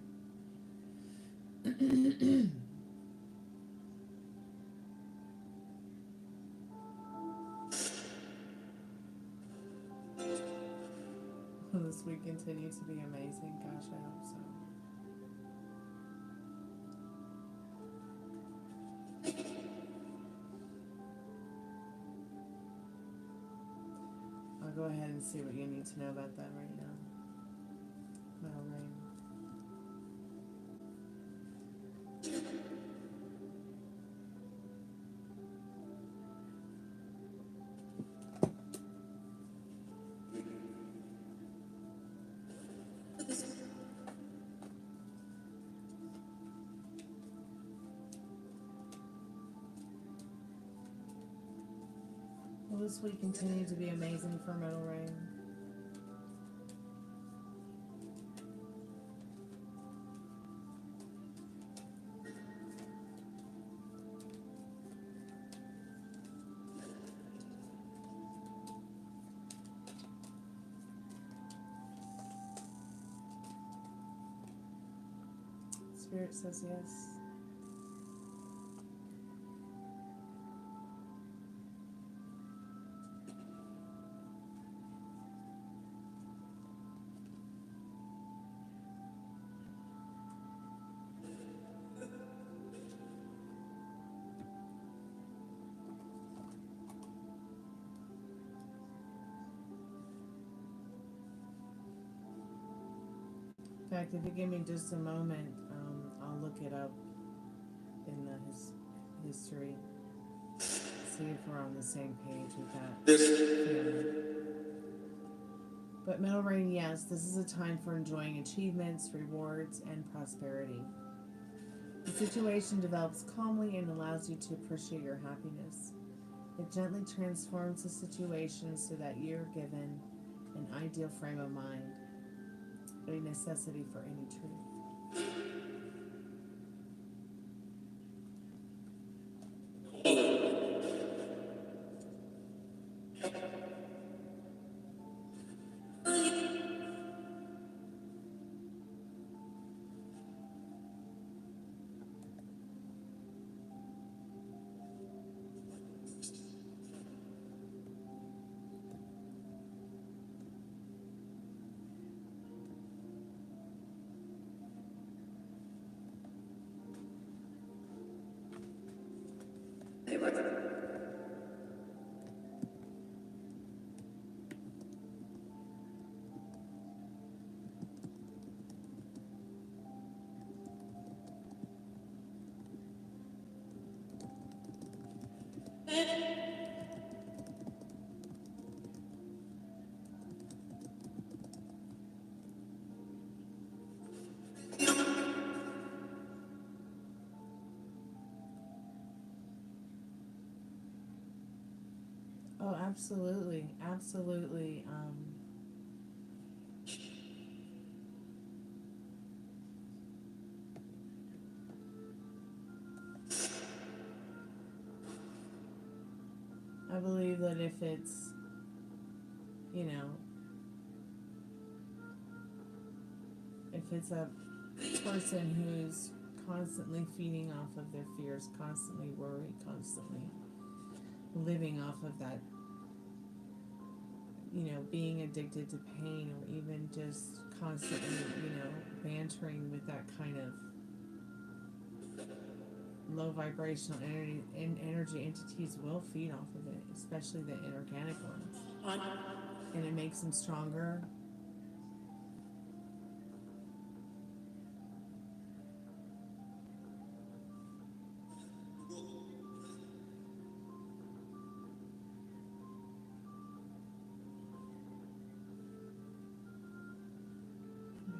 S1: Will this week continue to be amazing? Gosh, I hope so. I'll go ahead and see what you need to know about that right now. Metal rain. Will this week continue to be amazing for Metal Rain? Spirit says yes. In fact, if you give me just a moment, I'll look it up in the history. See if we're on the same page with that. But Metal Rain, yes, this is a time for enjoying achievements, rewards, and prosperity. The situation develops calmly and allows you to appreciate your happiness. It gently transforms the situation so that you're given an ideal frame of mind, a necessity for any truth. Oh, absolutely, absolutely. I believe that if it's, if it's a person who's constantly feeding off of their fears, constantly worried, constantly living off of that, being addicted to pain, or even just constantly, bantering with that kind of low vibrational energy entities will feed off of it, especially the inorganic ones. And it makes them stronger.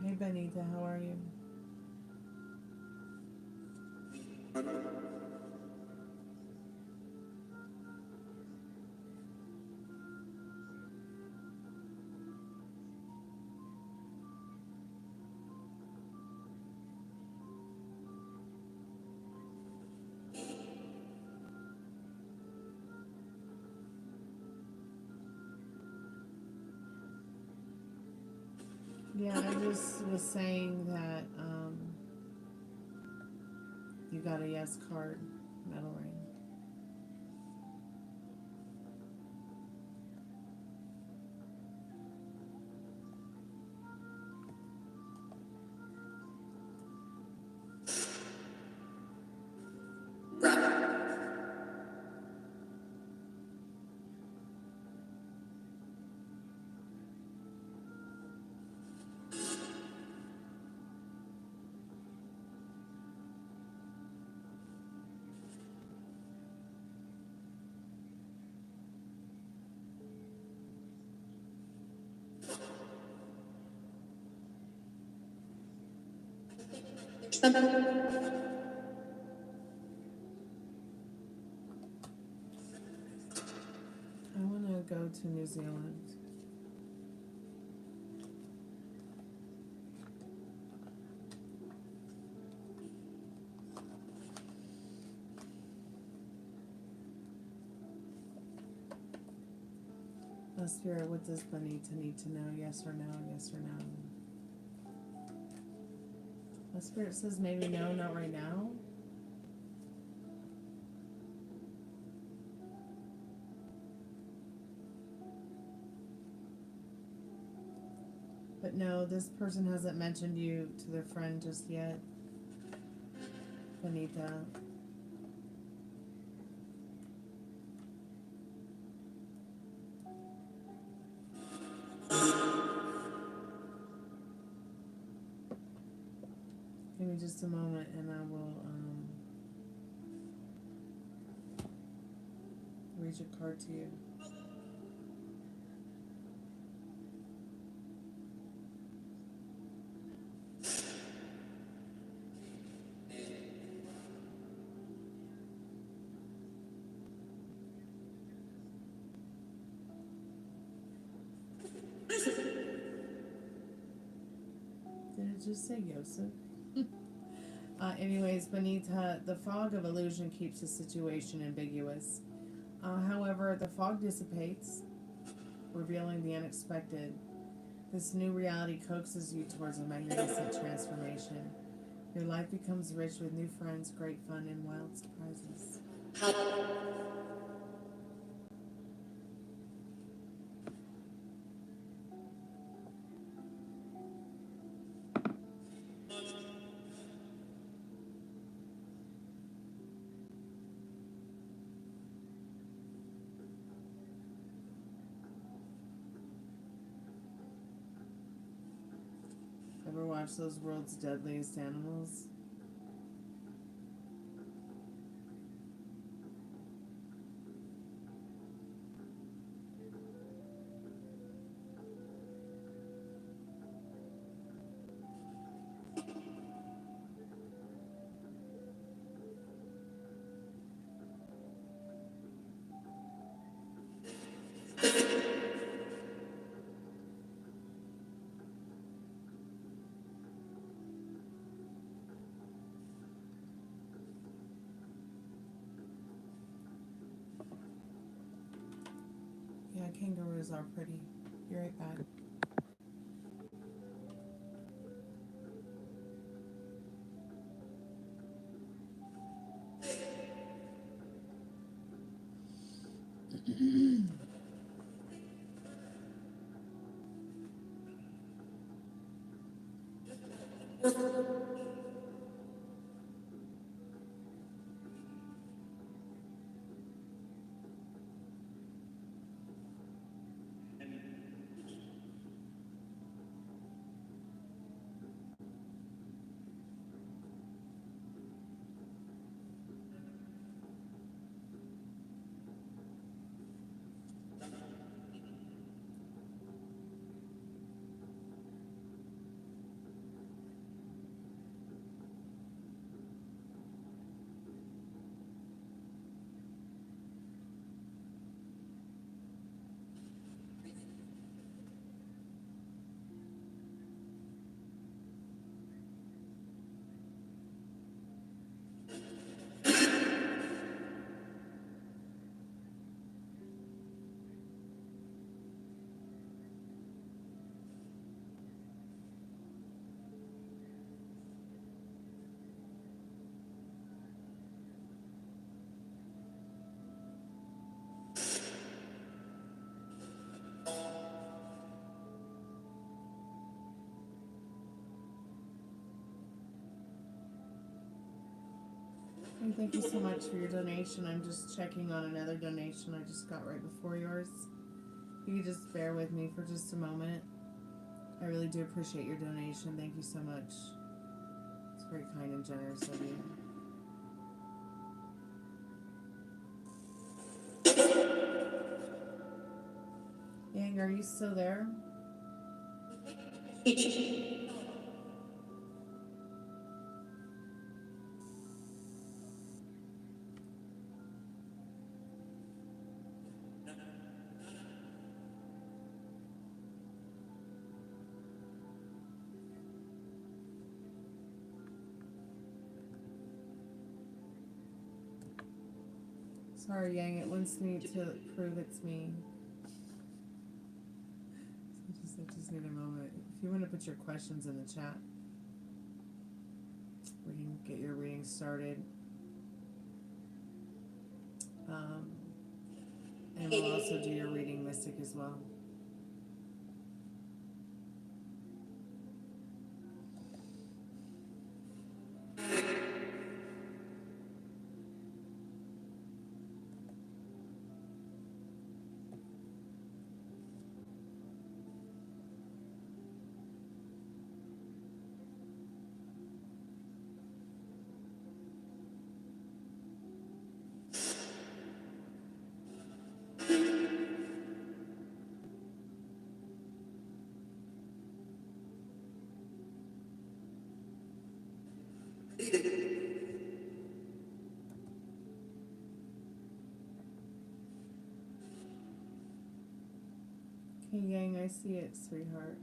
S1: Hey Benita, how are you? Yeah, I just was saying that you got a yes card, metal ring. I want to go to New Zealand. Spirit, what does Bonita need to know? Yes or no? Yes or no? The Spirit says maybe no, not right now. But no, this person hasn't mentioned you to their friend just yet. Bonita. Give me just a moment and I will read your card to you. Did it just say Yosef? Anyways, Benita, the fog of illusion keeps the situation ambiguous. However, the fog dissipates, revealing the unexpected. This new reality coaxes you towards a magnificent transformation. Your life becomes rich with new friends, great fun, and wild surprises. Ever watch those World's Deadliest Animals? Yeah, kangaroos are pretty. You're right back. Hey, thank you so much for your donation. I'm just checking on another donation I just got right before yours. If you could just bear with me for just a moment. I really do appreciate your donation. Thank you so much. It's very kind and generous of you. Yang, are you still there? Sorry, Yang, it wants me to prove it's me. I just need a moment. If you want to put your questions in the chat, we can get your reading started. And we'll also do your reading, Mystic, as well. Okay, Yang, I see it, sweetheart.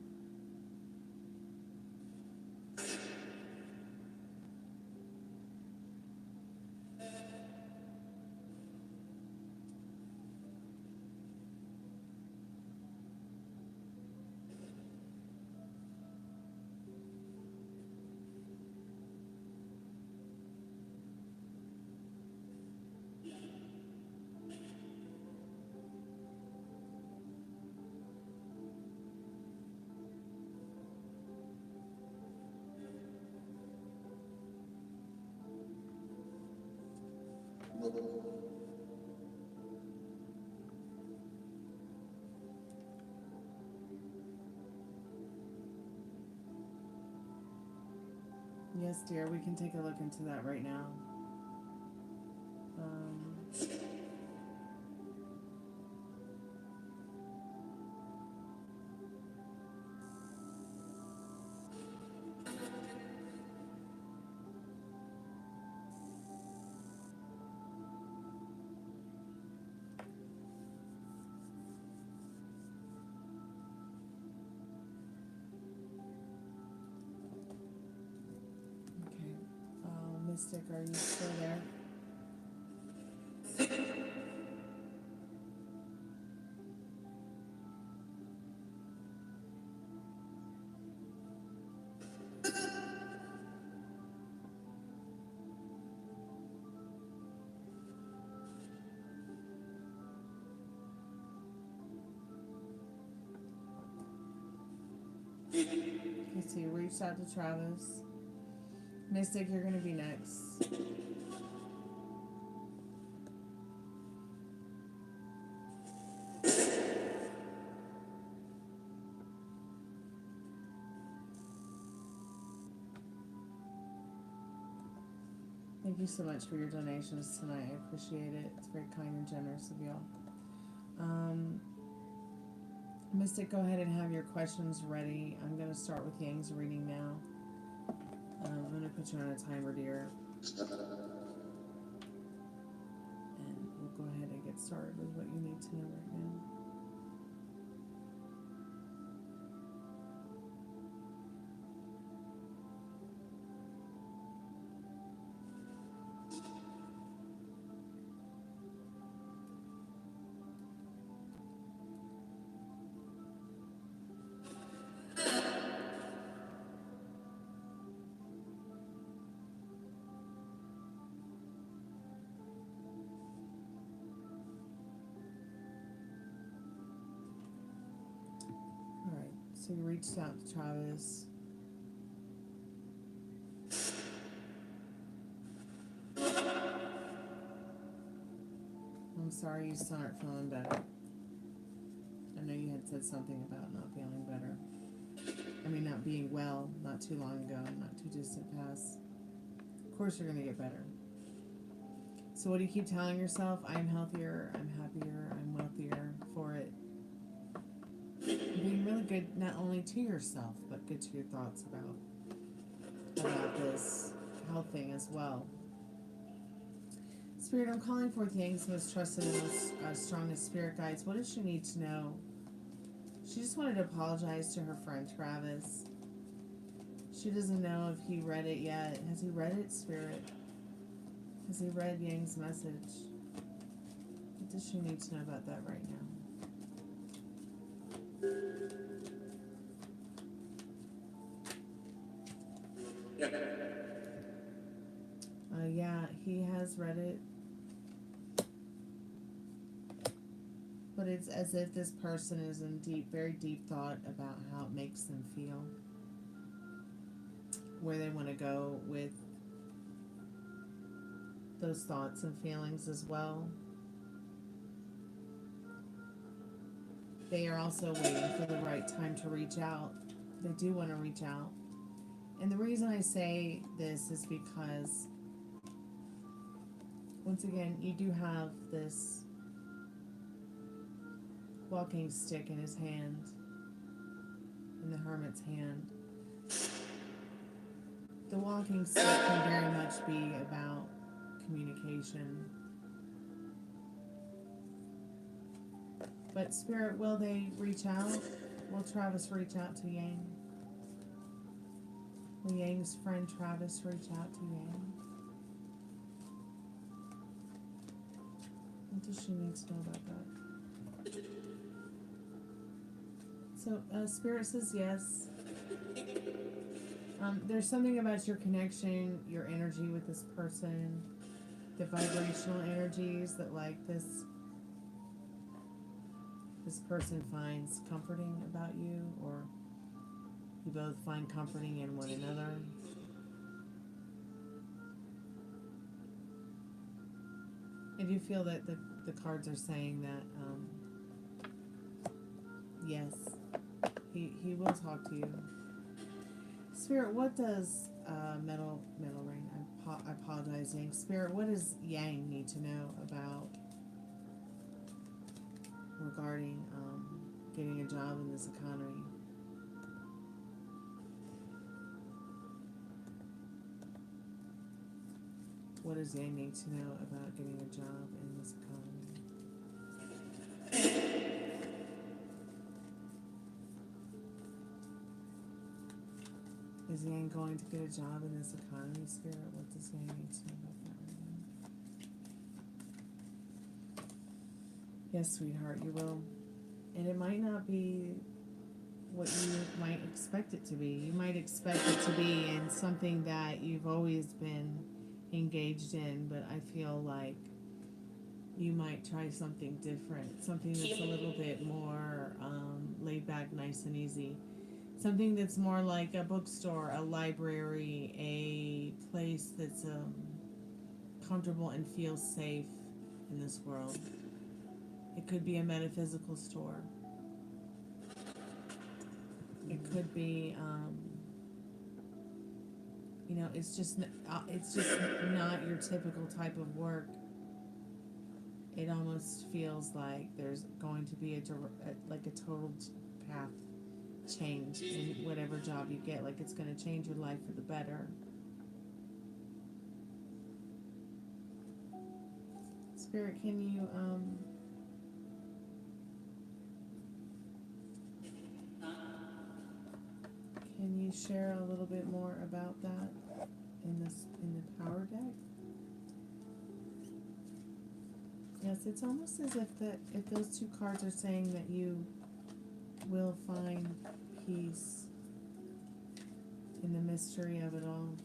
S1: Yes, dear, we can take a look into that right now. Mystic, are you still there? Okay, so you reached out to Travis. Mystic, you're going to be next. Thank you so much for your donations tonight. I appreciate it. It's very kind and generous of y'all. Mystic, go ahead and have your questions ready. I'm going to start with Yang's reading now. I'm going to put you on a timer, dear. And we'll go ahead and get started with what you need to know right now. So you reached out to Travis. sorry you still aren't feeling better. I know you had said something about not feeling better. I mean, not being well not too long ago, not too distant past. Of course you're going to get better. So what do you keep telling yourself? I'm healthier, I'm happier, I'm wealthier for it. Being really good not only to yourself, but good to your thoughts about this health thing as well. Spirit, I'm calling forth Yang's most trusted and most strongest spirit guides. What does she need to know? She just wanted to apologize to her friend Travis. She doesn't know if he read it yet. Has he read it, Spirit? Has he read Yang's message? What does she need to know about that right now? Yeah, he has read it. But it's as if this person is in very deep thought about how it makes them feel. Where they want to go with those thoughts and feelings as well. They are also waiting for the right time to reach out. They do want to reach out. And the reason I say this is because, once again, you do have this walking stick in his hand, in the hermit's hand. The walking stick can very much be about communication. But Spirit, will they reach out? Will Travis reach out to Yang? Will Yang's friend Travis reach out to Yang? What does she need to know about that? So, Spirit says yes. There's something about your connection, your energy with this person, the vibrational energies that, like, this person finds comforting about you, or you both find comforting in one another. I do feel that the cards are saying that, yes, he will talk to you. Spirit, what does metal ring? I apologize, Yang. Spirit, what does Yang need to know about regarding getting a job in this economy? What does Yang need to know about getting a job in this economy? Is Yang going to get a job in this economy, Spirit? What does Yang need to know about that right now? Yes, sweetheart, you will. And it might not be what you might expect it to be. You might expect it to be in something that you've always been engaged in, but I feel like you might try something different, something that's a little bit more laid back, nice and easy. Something that's more like a bookstore, a library, a place that's comfortable and feels safe in this world. It could be a metaphysical store. It could be, it's just not your typical type of work. It almost feels like there's going to be a total path change in whatever job you get. Like, it's going to change your life for the better. Spirit, can you share a little bit more about that in the power deck? Yes, it's almost as if those two cards are saying that you will find peace in the mystery of it all.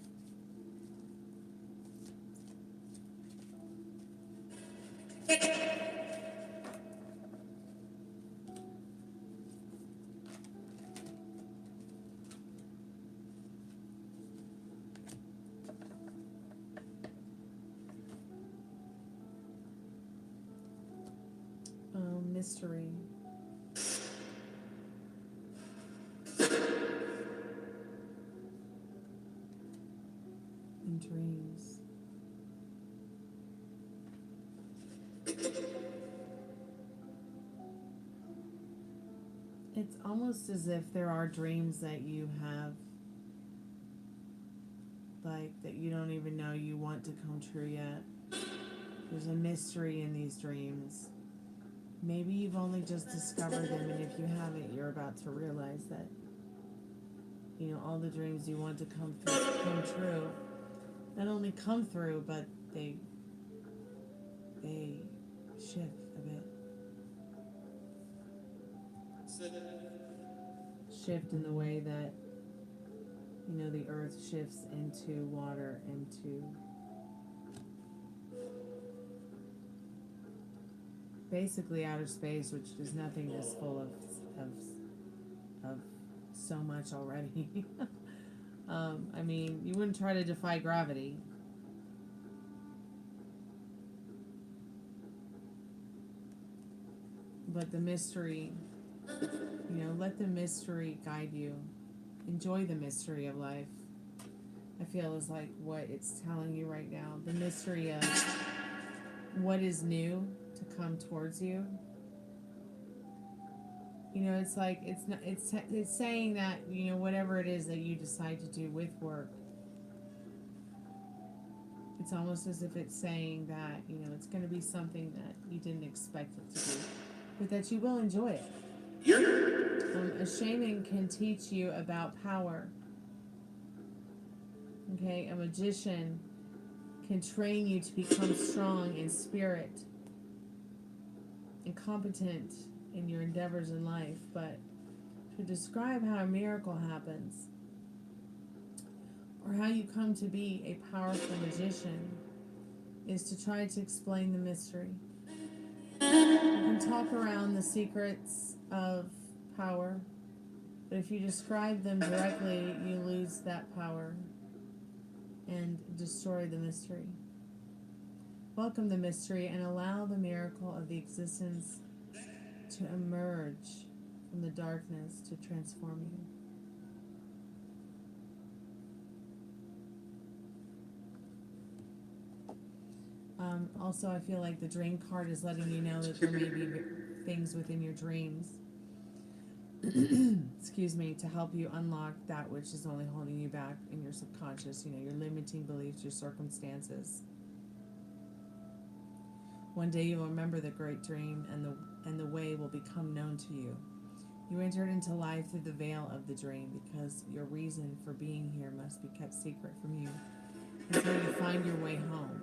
S1: mystery. In dreams. It's almost as if there are dreams that you have, like, that you don't even know you want to come true yet. There's a mystery in these dreams. Maybe you've only just discovered them, and if you haven't, you're about to realize that, you know, all the dreams you want to come true, not only come through, but they shift a bit. Shift in the way that, you know, the earth shifts into water, into basically outer space, which is nothingness, full of so much already. I mean, you wouldn't try to defy gravity. But the mystery, you know, let the mystery guide you. Enjoy the mystery of life. I feel is like what it's telling you right now. The mystery of what is new to come towards you. You know, it's like it's saying that, you know, whatever it is that you decide to do with work, it's almost as if it's saying that, you know, it's going to be something that you didn't expect it to be, but that you will enjoy it. A shaman can teach you about power. Okay, a magician can train you to become strong in spirit and competent in your endeavors in life. But to describe how a miracle happens, or how you come to be a powerful magician, is to try to explain the mystery. You can talk around the secrets of power, but if you describe them directly, you lose that power and destroy the mystery. Welcome the mystery and allow the miracle of the existence to emerge from the darkness to transform you. Also, I feel like the dream card is letting you know that there may be things within your dreams, excuse me, to help you unlock that which is only holding you back in your subconscious, you know, your limiting beliefs, your circumstances. One day you'll remember the great dream, and the way will become known to you. You entered into life through the veil of the dream, because your reason for being here must be kept secret from you until you find your way home.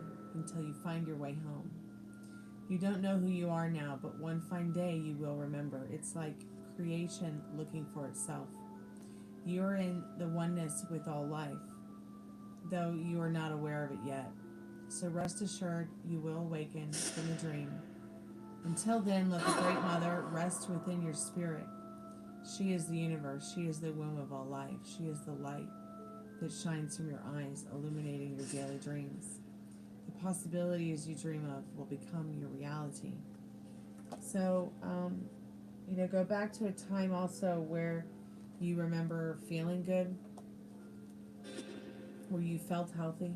S1: You don't know who you are now, but one fine day you will remember. It's like creation looking for itself. You're in the oneness with all life, though you are not aware of it yet. So rest assured you will awaken from the dream. Until then, let the Great Mother rest within your spirit. She is the universe. She is the womb of all life. She is the light that shines from your eyes, illuminating your daily dreams. The possibilities you dream of will become your reality. So, you know, go back to a time also where you remember feeling good, where you felt healthy,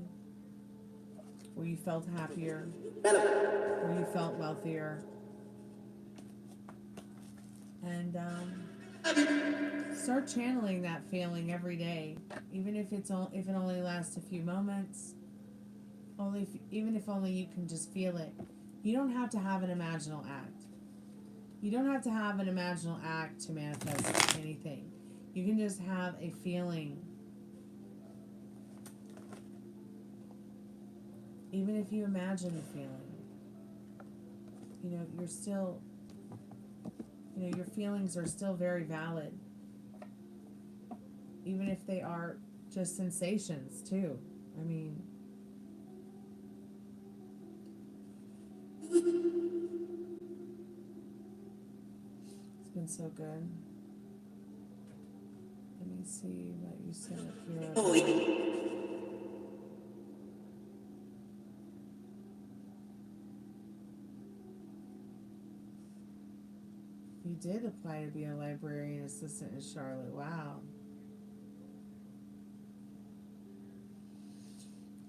S1: where you felt happier, where you felt wealthier. And start channeling that feeling every day, even if it only lasts a few moments. Even if only you can just feel it. You don't have to have an imaginal act. You don't have to have an imaginal act to manifest anything. You can just have a feeling. Even if you imagine a feeling, you know, you're still, you know, your feelings are still very valid. Even if they are just sensations too. I mean, it's been so good. Let me see what you said up here. You did apply to be a librarian assistant in Charlotte. Wow.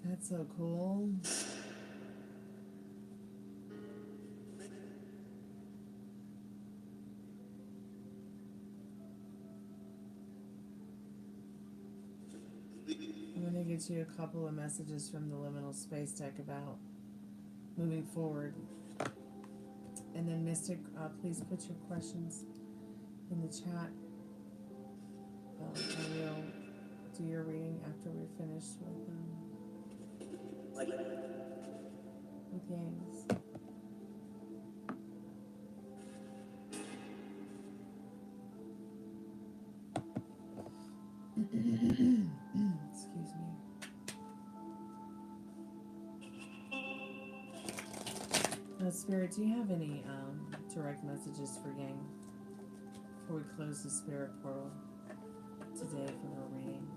S1: That's so cool. I'm going to get you a couple of messages from the liminal space deck about moving forward. And then Mystic, please put your questions in the chat. I will do your reading after we're finished with Yangs. Excuse me. Spirit, do you have any direct messages for Yang before we close the spirit portal today for her reading?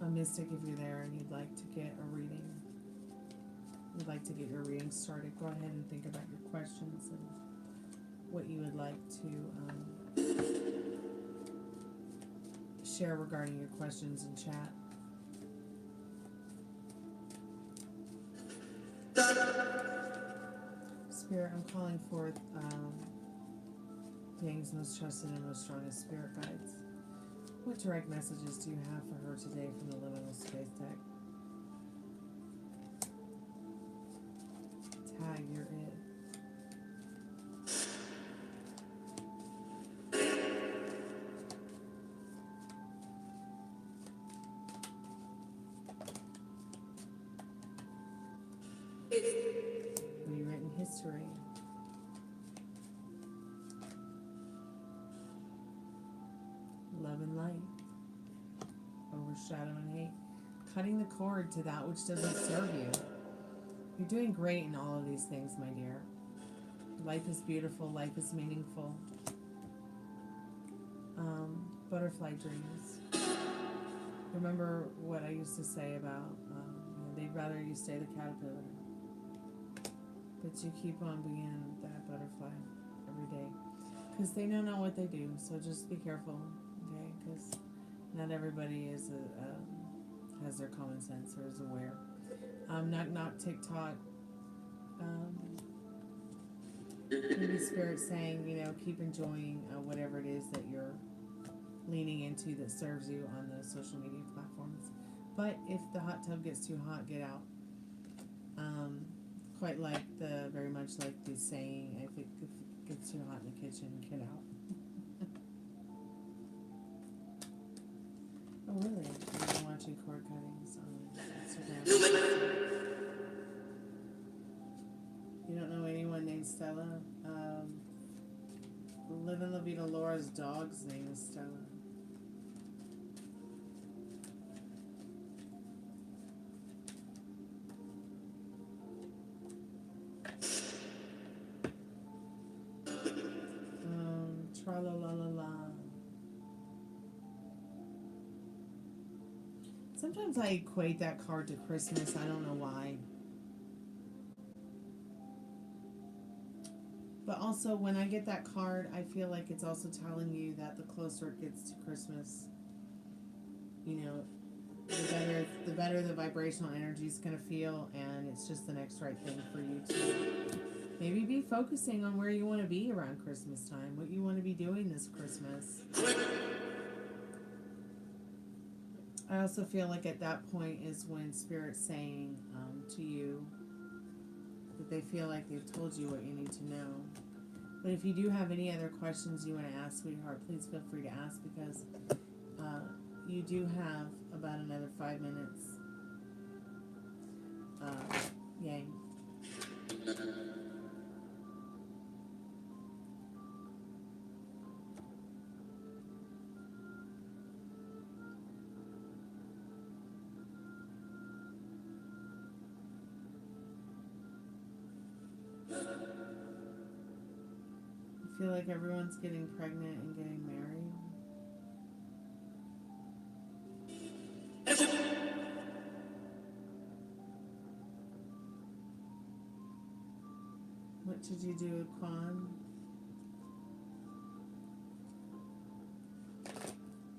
S1: A Mystic, if you're there and you'd like to get a reading, you'd like to get your reading started, go ahead and think about your questions and what you would like to share regarding your questions in chat. Spirit, I'm calling forth Yang's most trusted and most strongest spirit guides. What direct messages do you have for her today from the liminal space deck? Tag, you're it. Rewritten history. Love and light. Overshadow and hate. Cutting the cord to that which doesn't serve you. You're doing great in all of these things, my dear. Life is beautiful. Life is meaningful. Butterfly dreams. Remember what I used to say about they'd rather you stay the caterpillar. But you keep on being that butterfly every day. Because they know not what they do. So just be careful, okay? Because not everybody is has their common sense or is aware. Knock knock TikTok. Maybe Spirit saying, keep enjoying whatever it is that you're leaning into that serves you on the social media platforms. But if the hot tub gets too hot, get out. Quite very much like the saying, if it gets too hot in the kitchen, get out. Oh, really? I've been watching cord cuttings on Instagram. You don't know anyone named Stella? Live in La Vida Laura's dog's name is Stella. Tra-la-la-la-la. Sometimes I equate that card to Christmas. I don't know why. But also, when I get that card, I feel like it's also telling you that the closer it gets to Christmas, the better the vibrational energy is going to feel, and it's just the next right thing for you to maybe be focusing on where you want to be around Christmas time, what you want to be doing this Christmas. I also feel like at that point is when Spirit's saying to you that they feel like they've told you what you need to know. But if you do have any other questions you want to ask, sweetheart, please feel free to ask, because you do have about another 5 minutes. Yang. I feel like everyone's getting pregnant and getting married. What did you do with Quan?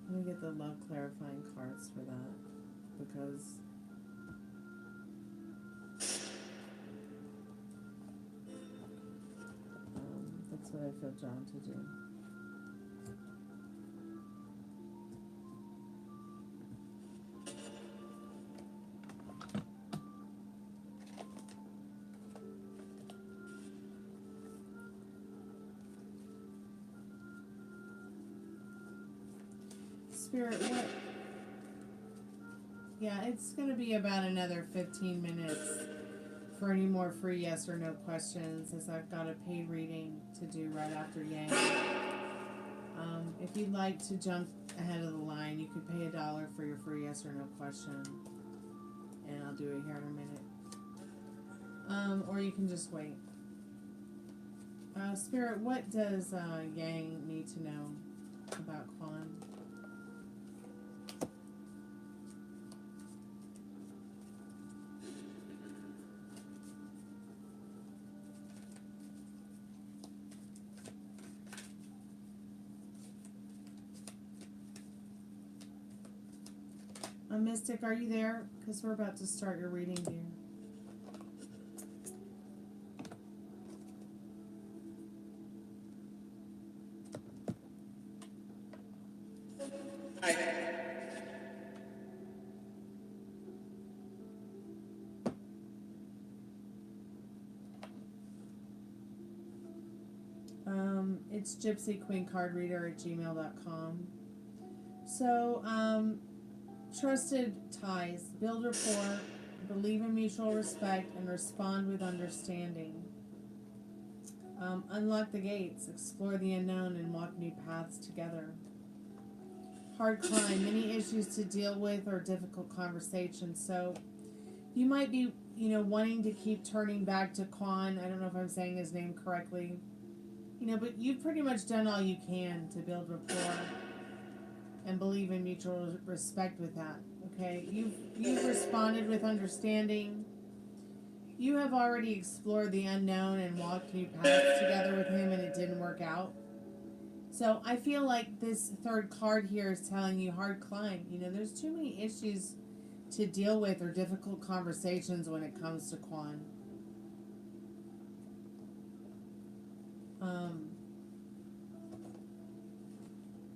S1: Let me get the love clarifying cards for that, because that's what I feel drawn to do. Spirit, what? Yeah, it's going to be about another 15 minutes for any more free yes or no questions, as I've got a paid reading to do right after Yang. If you'd like to jump ahead of the line, you could pay $1 for your free yes or no question, and I'll do it here in a minute. Or you can just wait. Spirit, what does Yang need to know about Quan? Mystic, are you there? Because we're about to start your reading, dear. It's gypsyqueencardreader@gmail.com. So, trusted ties, build rapport, believe in mutual respect, and respond with understanding. Unlock the gates, explore the unknown, and walk new paths together. Hard climb, many issues to deal with or difficult conversations. So you might be, wanting to keep turning back to Quan. I don't know if I'm saying his name correctly. But you've pretty much done all you can to build rapport and believe in mutual respect with that. Okay? You've responded with understanding. You have already explored the unknown and walked new paths together with him, and it didn't work out. So I feel like this third card here is telling you hard climb. There's too many issues to deal with or difficult conversations when it comes to Quan.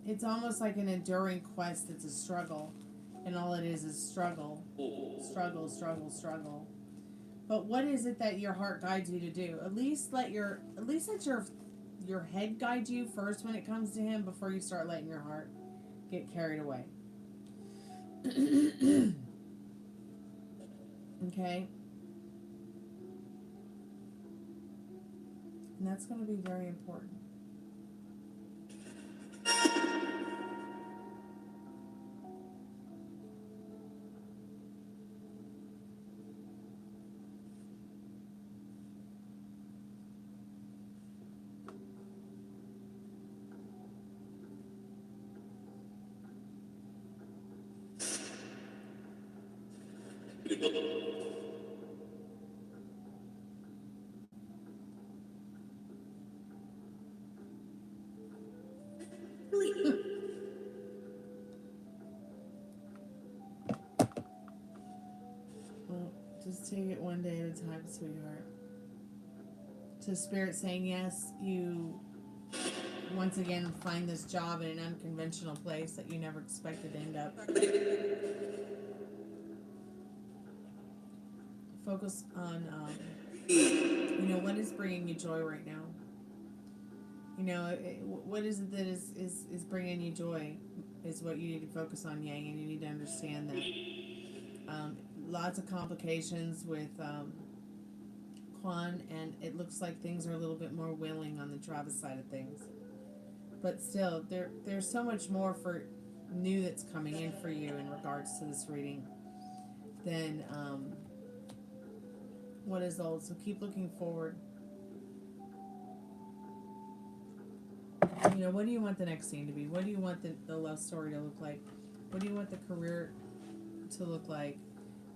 S1: It's almost like an enduring quest that's a struggle, and all it is struggle. Struggle, struggle, struggle. But what is it that your heart guides you to do? At least let your head guide you first when it comes to him, before you start letting your heart get carried away. Okay? And that's going to be very important. Well, just take it one day at a time, sweetheart. To Spirit saying yes, you once again find this job in an unconventional place that you never expected to end up. Focus on, what is bringing you joy right now. What is it that is bringing you joy is what you need to focus on, Yang, and you need to understand that. Lots of complications with Quan, and it looks like things are a little bit more willing on the Travis side of things. But still, there's so much more for new that's coming in for you in regards to this reading than what is old. So keep looking forward. What do you want the next scene to be? What do you want the love story to look like? What do you want the career to look like?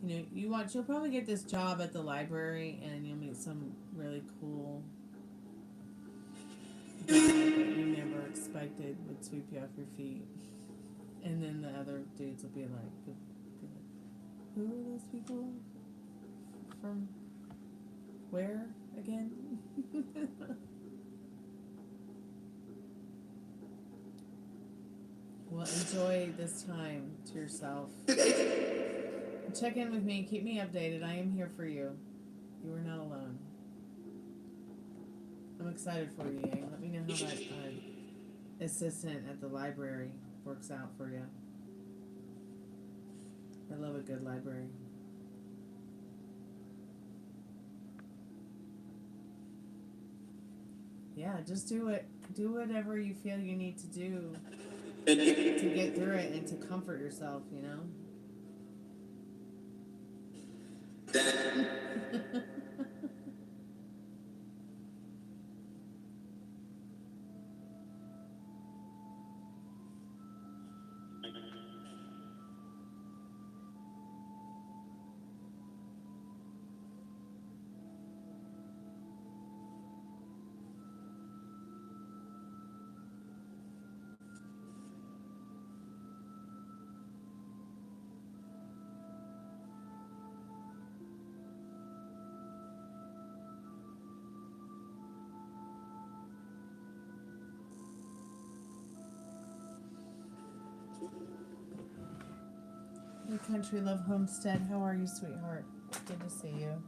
S1: You'll probably get this job at the library, and you'll meet some really cool guy that you never expected would sweep you off your feet. And then the other dudes will be like, who are those people? From where again? Well, enjoy this time to yourself. Check in with me. Keep me updated. I am here for you. You are not alone. I'm excited for you, Yang. Let me know how that assistant at the library works out for you. I love a good library. Yeah, just do it. Do whatever you feel you need to do to get through it and to comfort yourself, you know? Hey, Country Love Homestead, how are you, sweetheart? Good to see you.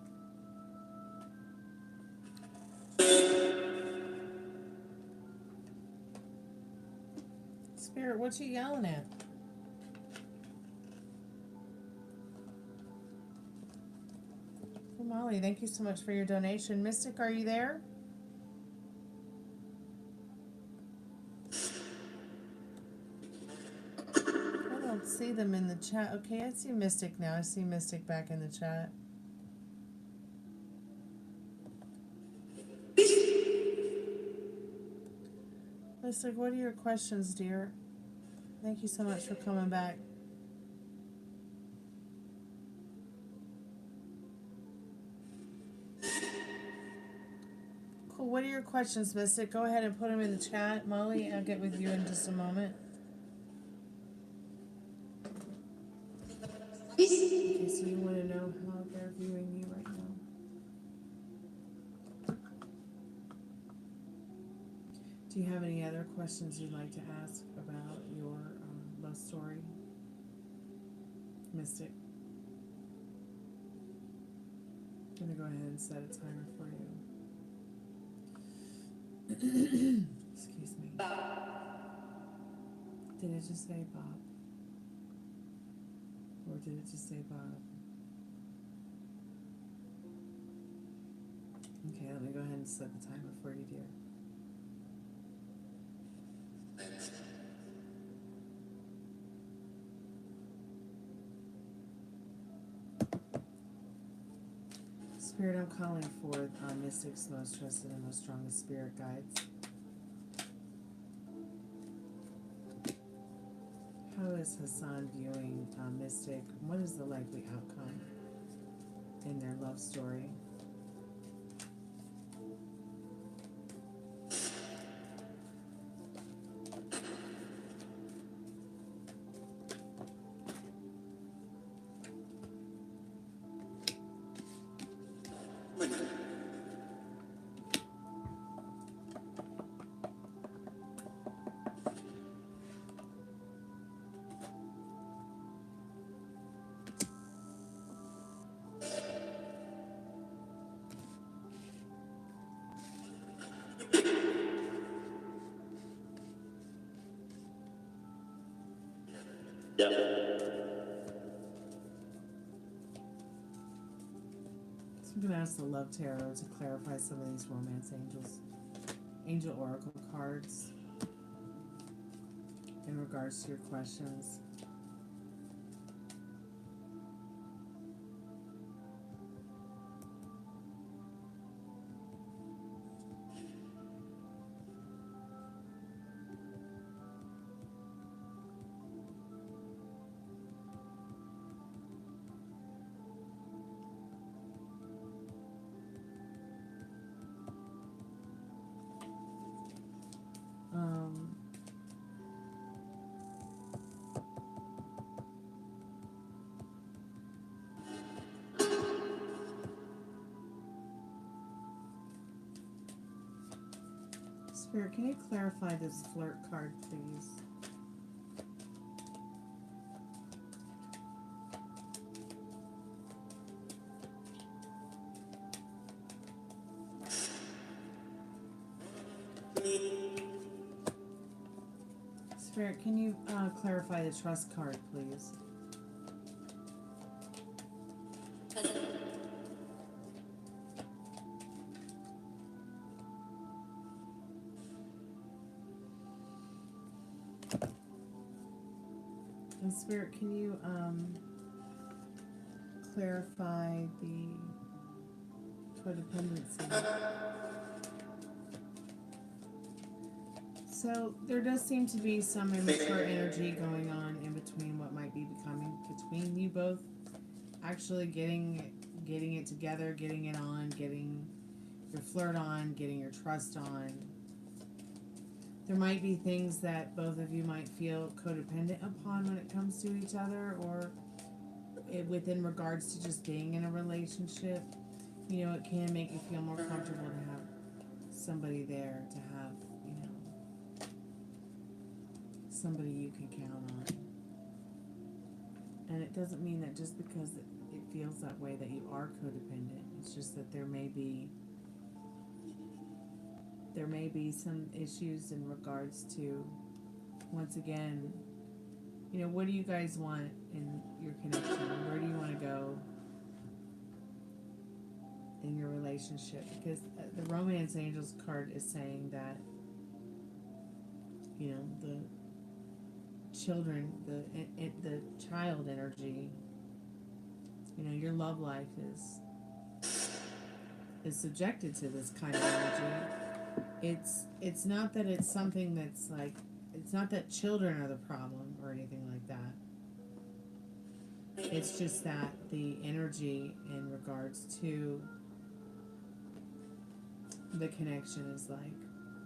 S1: Spirit, what you yelling at? Hey, Molly, thank you so much for your donation. Mystic, are you there? I don't see them in the chat. Okay, I see Mystic now. I see Mystic back in the chat. Mystic, what are your questions, dear? Thank you so much for coming back. Cool. What are your questions, Mystic? Go ahead and put them in the chat. Molly, I'll get with you in just a moment. Okay, so you want to know how they're viewing you right now. Do you have any other questions you'd like to ask about your love story, Mystic? I'm going to go ahead and set a timer for you. Excuse me. Did it just say Bob? Or did it just say Bob? Okay, let me go ahead and set the timer for you, dear. Spirit, I'm calling forth Mystic's most trusted and most strongest spirit guides. How is Hassan viewing Mystic? What is the likely outcome in their love story?
S4: Yeah.
S1: So I'm going to ask the Love Tarot to clarify some of these romance angel oracle cards in regards to your questions. Spirit, can you clarify this flirt card, please? Spirit, can you clarify the trust card, please? And Spirit, can you clarify the codependency? So there does seem to be some immature energy going on in between what might be becoming between you both. Actually getting it together, getting it on, getting your flirt on, getting your trust on. There might be things that both of you might feel codependent upon when it comes to each other, or within regards to just being in a relationship. You know, it can make you feel more comfortable to have somebody there, to have, you know, somebody you can count on. And it doesn't mean that just because it feels that way that you are codependent. It's just that there may be some issues in regards to, once again, you know, what do you guys want in your connection? Where do you want to go in your relationship? Because the Romance Angels card is saying that, you know, the children, the child energy, you know, your love life is subjected to this kind of energy. It's not that it's something that's like, it's not that children are the problem or anything like that. It's just that the energy in regards to the connection is like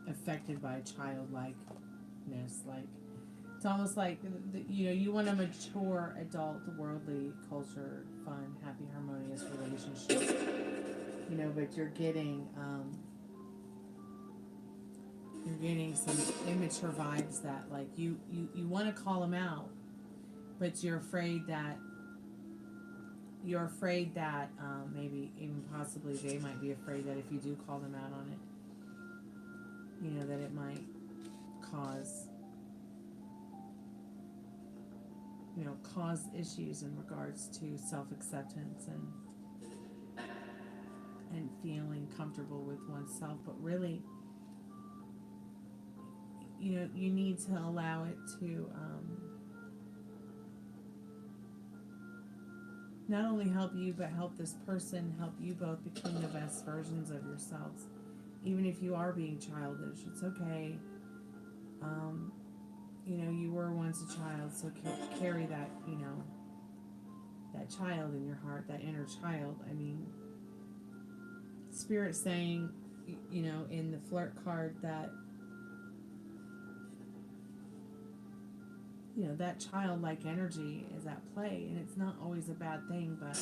S1: affected by childlikeness. Like, it's almost like, you know, you want a mature, adult, worldly, culture, fun, happy, harmonious relationship, you know, but you're getting some immature vibes that, like, you want to call them out, but you're afraid that maybe even possibly they might be afraid that if you do call them out on it, you know, that it might cause issues in regards to self-acceptance and feeling comfortable with oneself. But really, you know, you need to allow it to not only help you, but help this person, help you both become the best versions of yourselves. Even if you are being childish, it's okay. You know, you were once a child, so carry that, you know, that child in your heart, that inner child. I mean, Spirit saying, you know, in the flirt card that, you know, that childlike energy is at play, and it's not always a bad thing, but,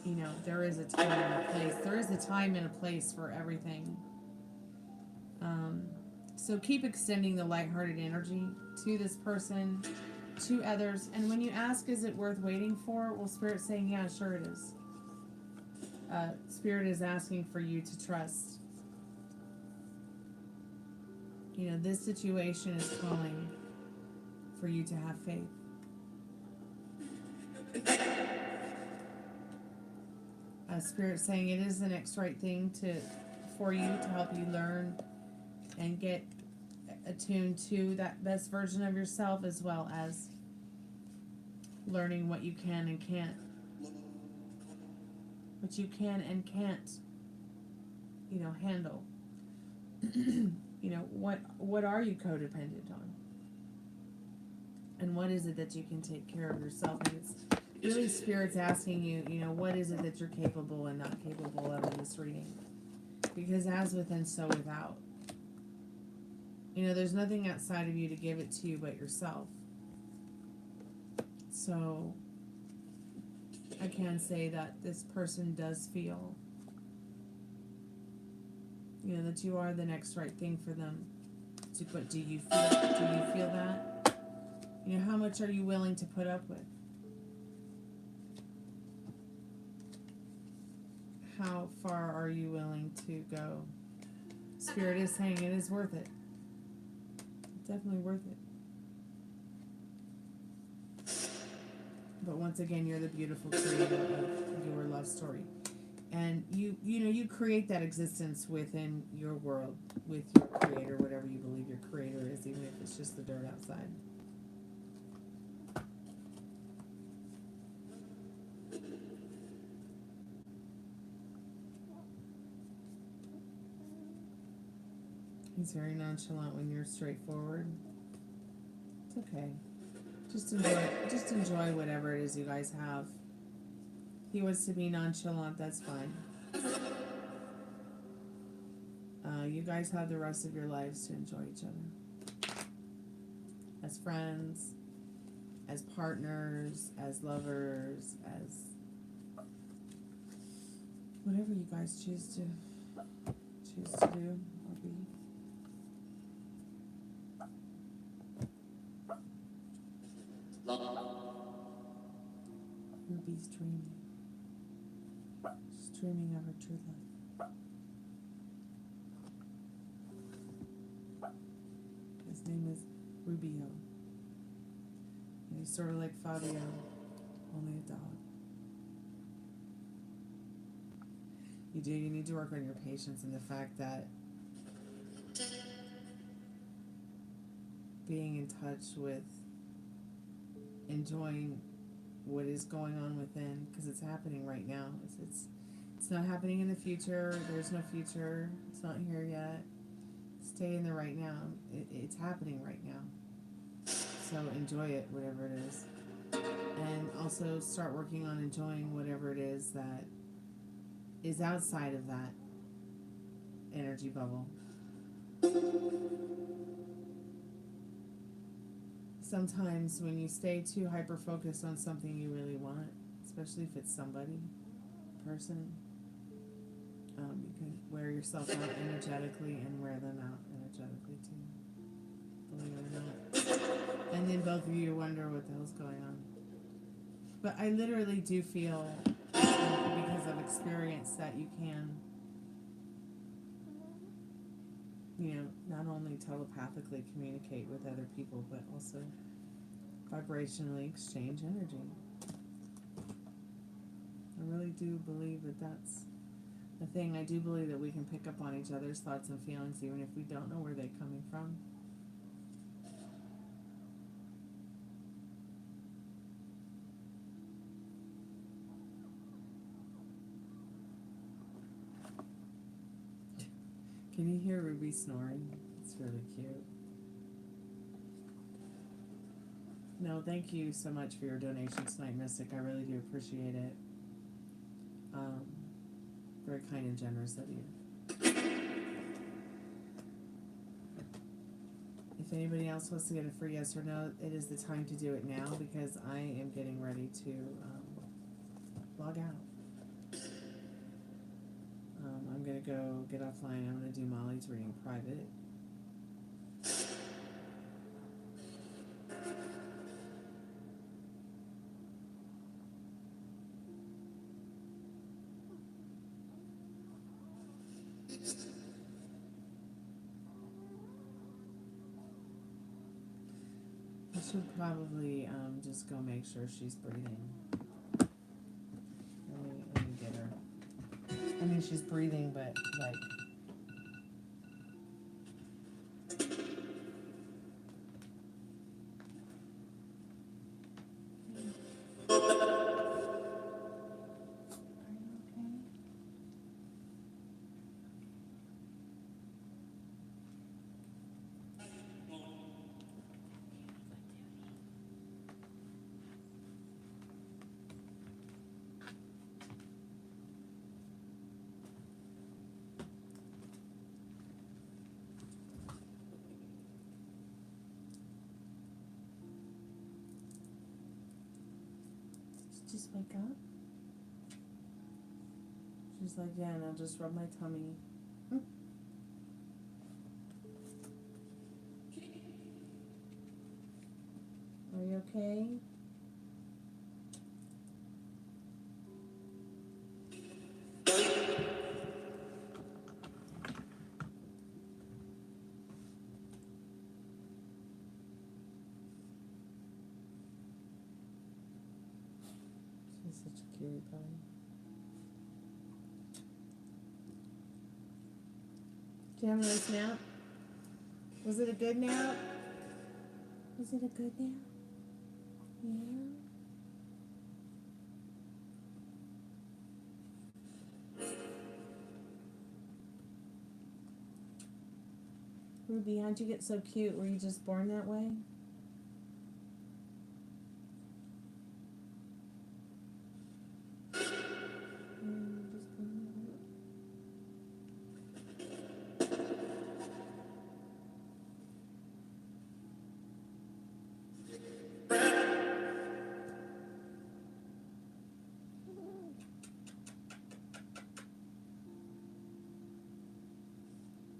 S1: you know, there is a time and a place. There is a time and a place for everything. So keep extending the lighthearted energy to this person, to others, and when you ask, is it worth waiting for? Well, Spirit's saying, yeah, sure it is. Spirit is asking for you to trust. You know, this situation is calling for you to have faith. Spirit saying it is the next right thing for you to help you learn and get attuned to that best version of yourself, as well as learning what you can and can't. What you can and can't, you know, handle. You know, what are you codependent on? And what is it that you can take care of yourself? And it's really Spirit's asking you, you know, what is it that you're capable and not capable of in this reading? Because as within, so without. You know, there's nothing outside of you to give it to you but yourself. So I can say that this person does feel, You know, that you are the next right thing for them. But do you feel that? You know, how much are you willing to put up with? How far are you willing to go? Spirit is saying it is worth it. Definitely worth it. But once again, you're the beautiful creator of your love story. And you create that existence within your world, with your creator, whatever you believe your creator is, even if it's just the dirt outside. He's very nonchalant when you're straightforward. It's okay. Just enjoy whatever it is you guys have. He wants to be nonchalant, that's fine. You guys have the rest of your lives to enjoy each other. As friends, as partners, as lovers, as whatever you guys choose to do or be. Ruby's dreaming. She's dreaming of her true love. His name is Rubio. And he's sort of like Fabio, only a dog. You need to work on your patience and the fact that being in touch with enjoying what is going on within, because it's happening right now. It's not happening in the future. There's no future. It's not here yet. Stay in the right now. It's happening right now. So enjoy it, whatever it is. And also start working on enjoying whatever it is that is outside of that energy bubble. Sometimes when you stay too hyper-focused on something you really want, especially if it's somebody, person, you can wear yourself out energetically and wear them out energetically too. Believe it or not. And then both of you wonder what the hell's going on. But I literally do feel, because of experience, that you can, not only telepathically communicate with other people, but also vibrationally exchange energy. I really do believe that that's the thing. I do believe that we can pick up on each other's thoughts and feelings even if we don't know where they're coming from. Can you hear Ruby snoring? It's really cute. No, thank you so much for your donation tonight, Mystic. I really do appreciate it. Very kind and generous of you. If anybody else wants to get a free yes or no, it is the time to do it now because I am getting ready to log out. I'm going to go get offline. I'm going to do Molly's reading private. I should probably just go make sure she's breathing. Let me get her. I mean, she's breathing, but like. Just wake up. She's like, yeah, and I'll just rub my tummy. okay? She's such a cutie pie. Did you have a nice nap? Was it a good nap? Was it a good nap? Yeah. Ruby, how'd you get so cute? Were you just born that way?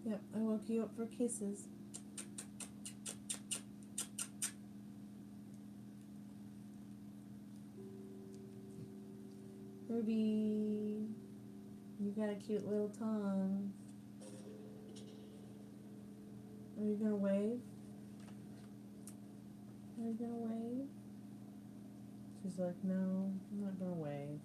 S1: Yep, I woke you up for kisses. Ruby, you got a cute little tongue. Are you gonna wave? Are you gonna wave? She's like, no, I'm not gonna wave.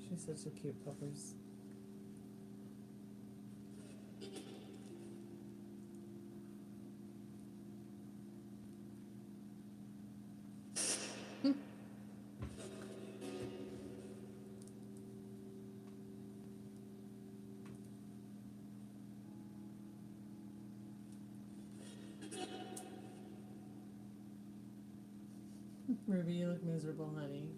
S1: She's such a cute puppers. Ruby, you look miserable, honey.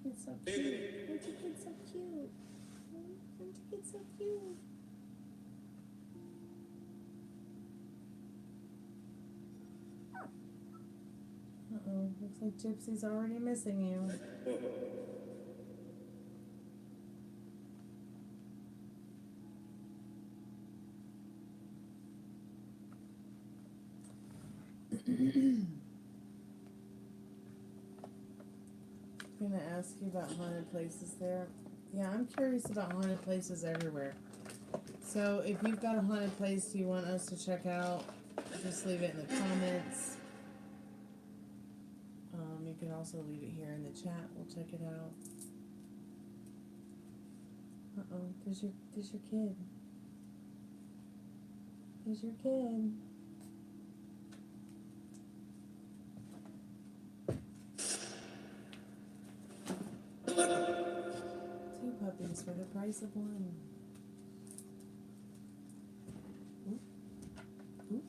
S1: It's so cute. Where'd you get so cute? Where'd you get so cute? Uh-oh, looks like Gypsy's already missing you. I'm gonna ask you about haunted places there. Yeah, I'm curious about haunted places everywhere. So if you've got a haunted place you want us to check out, just leave it in the comments. You can also leave it here in the chat. We'll check it out. Uh-oh, there's your kid. There's your kid. Two puppies for the price of one. Oop. Oop.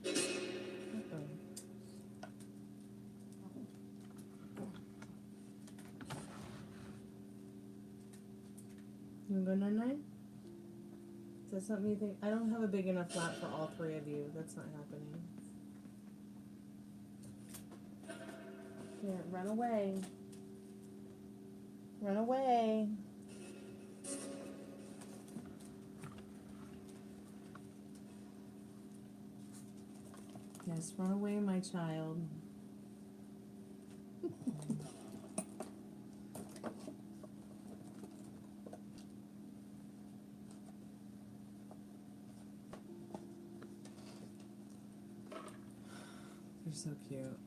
S1: Uh-oh. You wanna go 9-9? Is that something you think? I don't have a big enough lap for all three of you. That's not happening. Here, run away. Run away. Yes, run away, my child. They're so cute.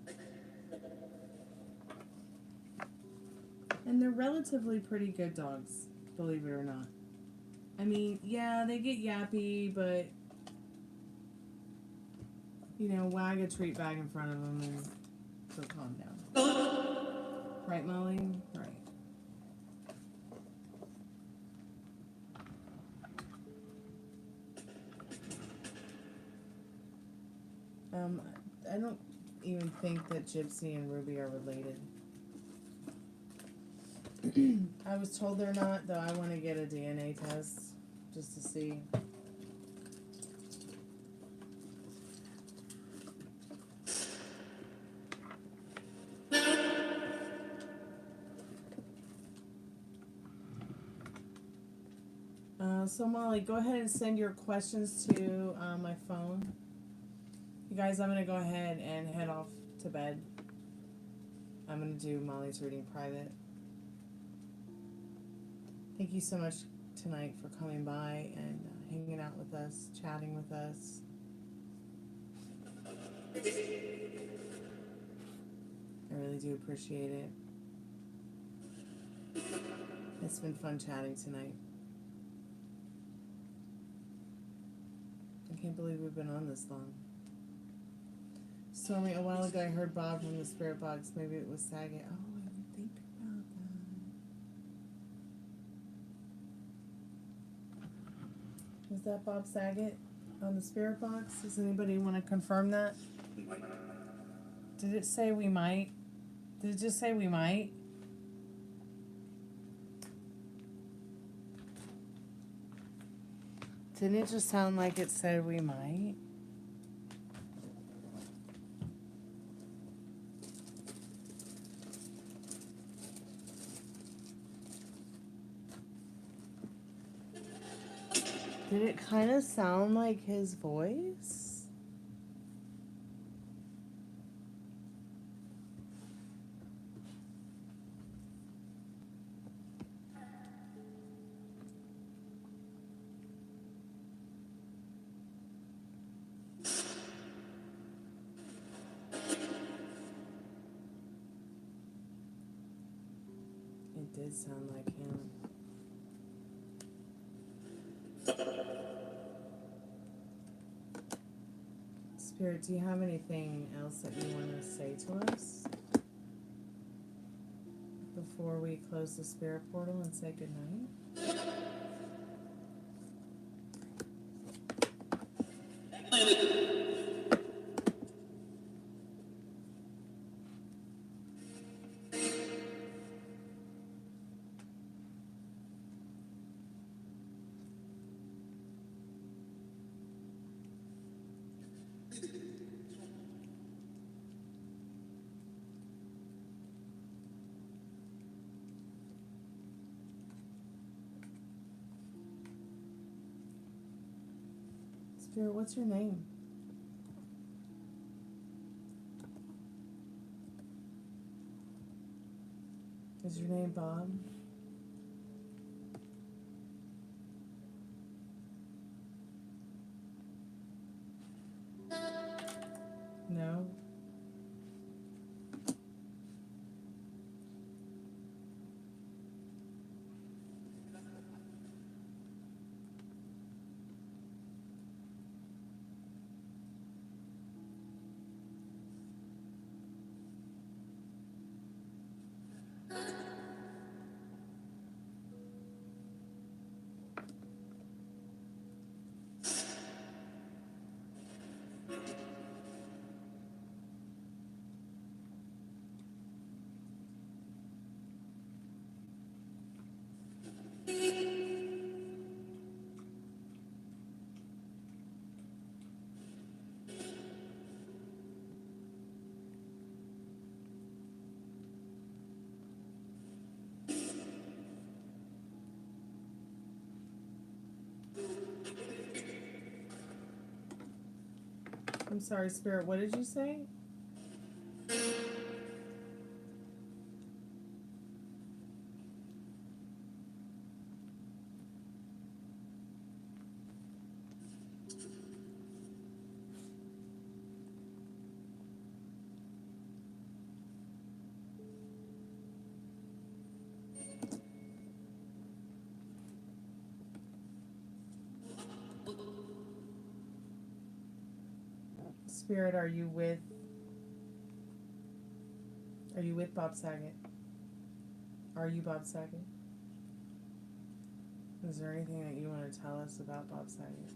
S1: And they're relatively pretty good dogs, believe it or not. I mean, yeah, they get yappy, but You know, wag a treat bag in front of him and he'll calm down. Right, Molly? Right. I don't even think that Gypsy and Ruby are related. I was told they're not, though I want to get a DNA test just to see. So Molly, go ahead and send your questions to my phone. You guys, I'm going to go ahead and head off to bed. I'm going to do Molly's reading private. Thank you so much tonight for coming by and hanging out with us, chatting with us. I really do appreciate it. It's been fun chatting tonight. I can't believe we've been on this long. Stormy, a while ago I heard Bob from the Spirit Box. Maybe it was Saget. Oh, I didn't think about that. Was that Bob Saget on the Spirit Box? Does anybody want to confirm that? Did it say we might? Did it just say we might? Didn't it just sound like it said we might? Did it kind of sound like his voice? It did sound like him. Spirit, do you have anything else that you want to say to us before we close the spirit portal and say goodnight? Spirit, what's your name? Is your name Bob? No? I'm sorry, Spirit, what did you say? Spirit, are you with Bob Saget? Are you Bob Saget? Is there anything that you want to tell us about Bob Saget?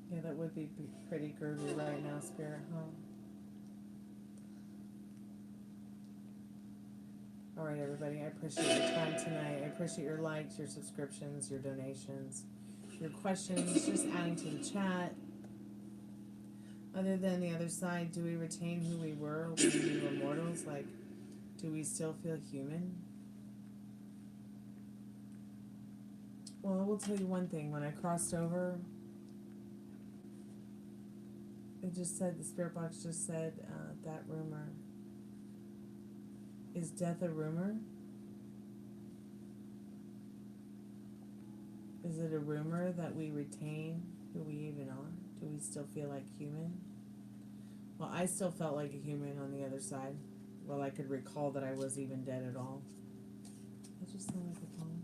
S1: Yeah, that would be pretty groovy right now, Spirit, huh? All right, everybody, I appreciate your time tonight. I appreciate your likes, your subscriptions, your donations, your questions, just adding to the chat. Other than the other side, do we retain who we were when we were mortals? Like, do we still feel human? Well, I will tell you one thing. When I crossed over, it just said, the spirit box just said, that rumor. Is death a rumor? Is it a rumor that we retain who we even are? Do we still feel like human? Well, I still felt like a human on the other side. Well, I could recall that I was even dead at all. That just sounded like a poem.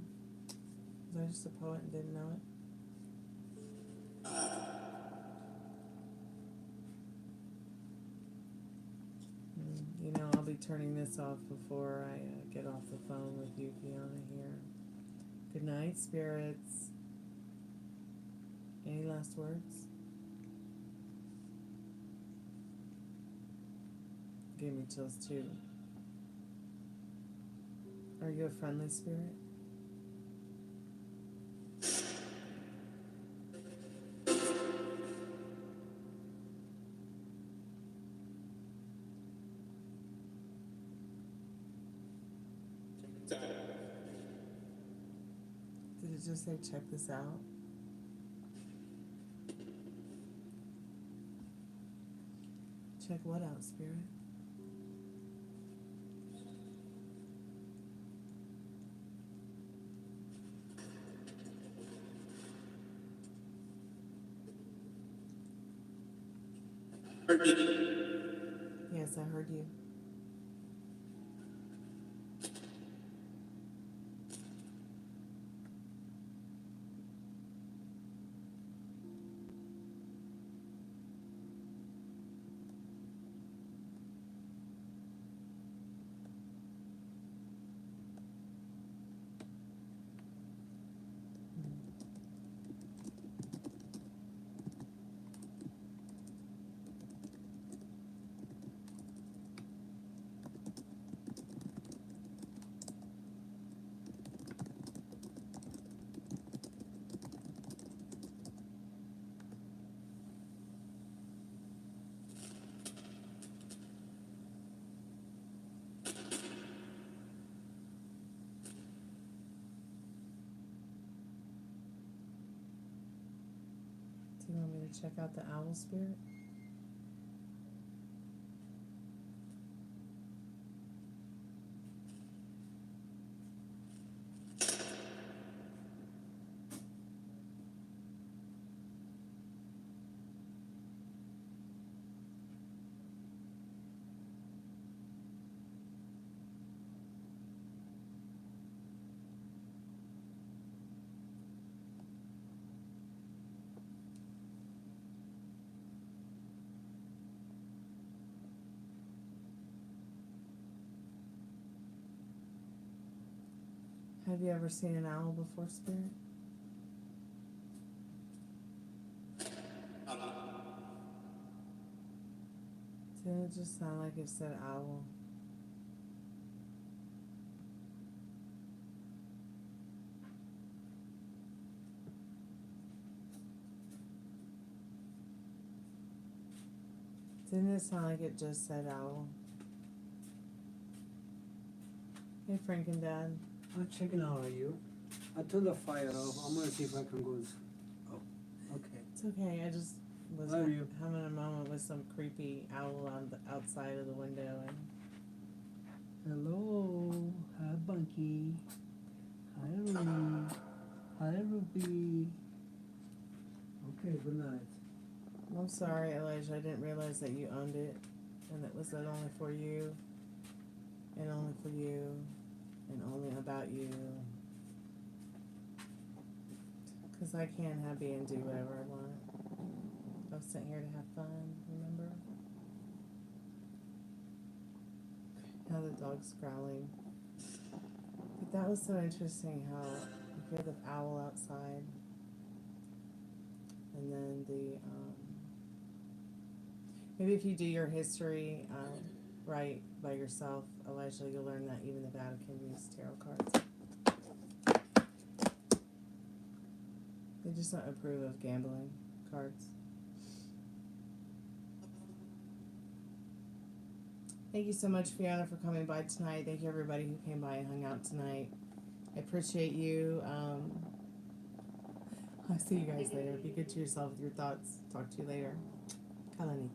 S1: Was I just a poet and didn't know it? You know, I'll be turning this off before I get off the phone with you, Fiona, here. Good night, spirits. Any last words? Gave me chills too. Are you a friendly spirit? Did it just say check this out? Check what out, spirit? Yes, I heard you. Do you want me to check out the owl spirit? Have you ever seen an owl before, spirit? Didn't it just sound like it said owl? Didn't it sound like it just said owl? Hey, Frank and Dad.
S2: I'm checking out on you. I turned the fire off. I'm gonna see if I can go. Oh, okay.
S1: It's okay. I just was
S2: Love you.
S1: having a moment with some creepy owl on the outside of the window, and
S2: Hello. Hi, Bunky. Hi, Ruby. Hi, Ruby. Okay, good night.
S1: I'm sorry, Elijah. I didn't realize that you owned it, and it was that only for you, and only for you, and only about you. Because I can happy and do whatever I want. I was sent here to have fun, remember? Now the dog's growling. But that was so interesting how you hear the owl outside. And then maybe if you do your history right by yourself, Elijah, you'll learn that even the Vatican uses tarot cards. They just don't approve of gambling cards. Thank you so much, Fiona, for coming by tonight. Thank you, everybody who came by and hung out tonight. I appreciate you. I'll see you guys later. Be good to yourself with your thoughts. Talk to you later. Kalani.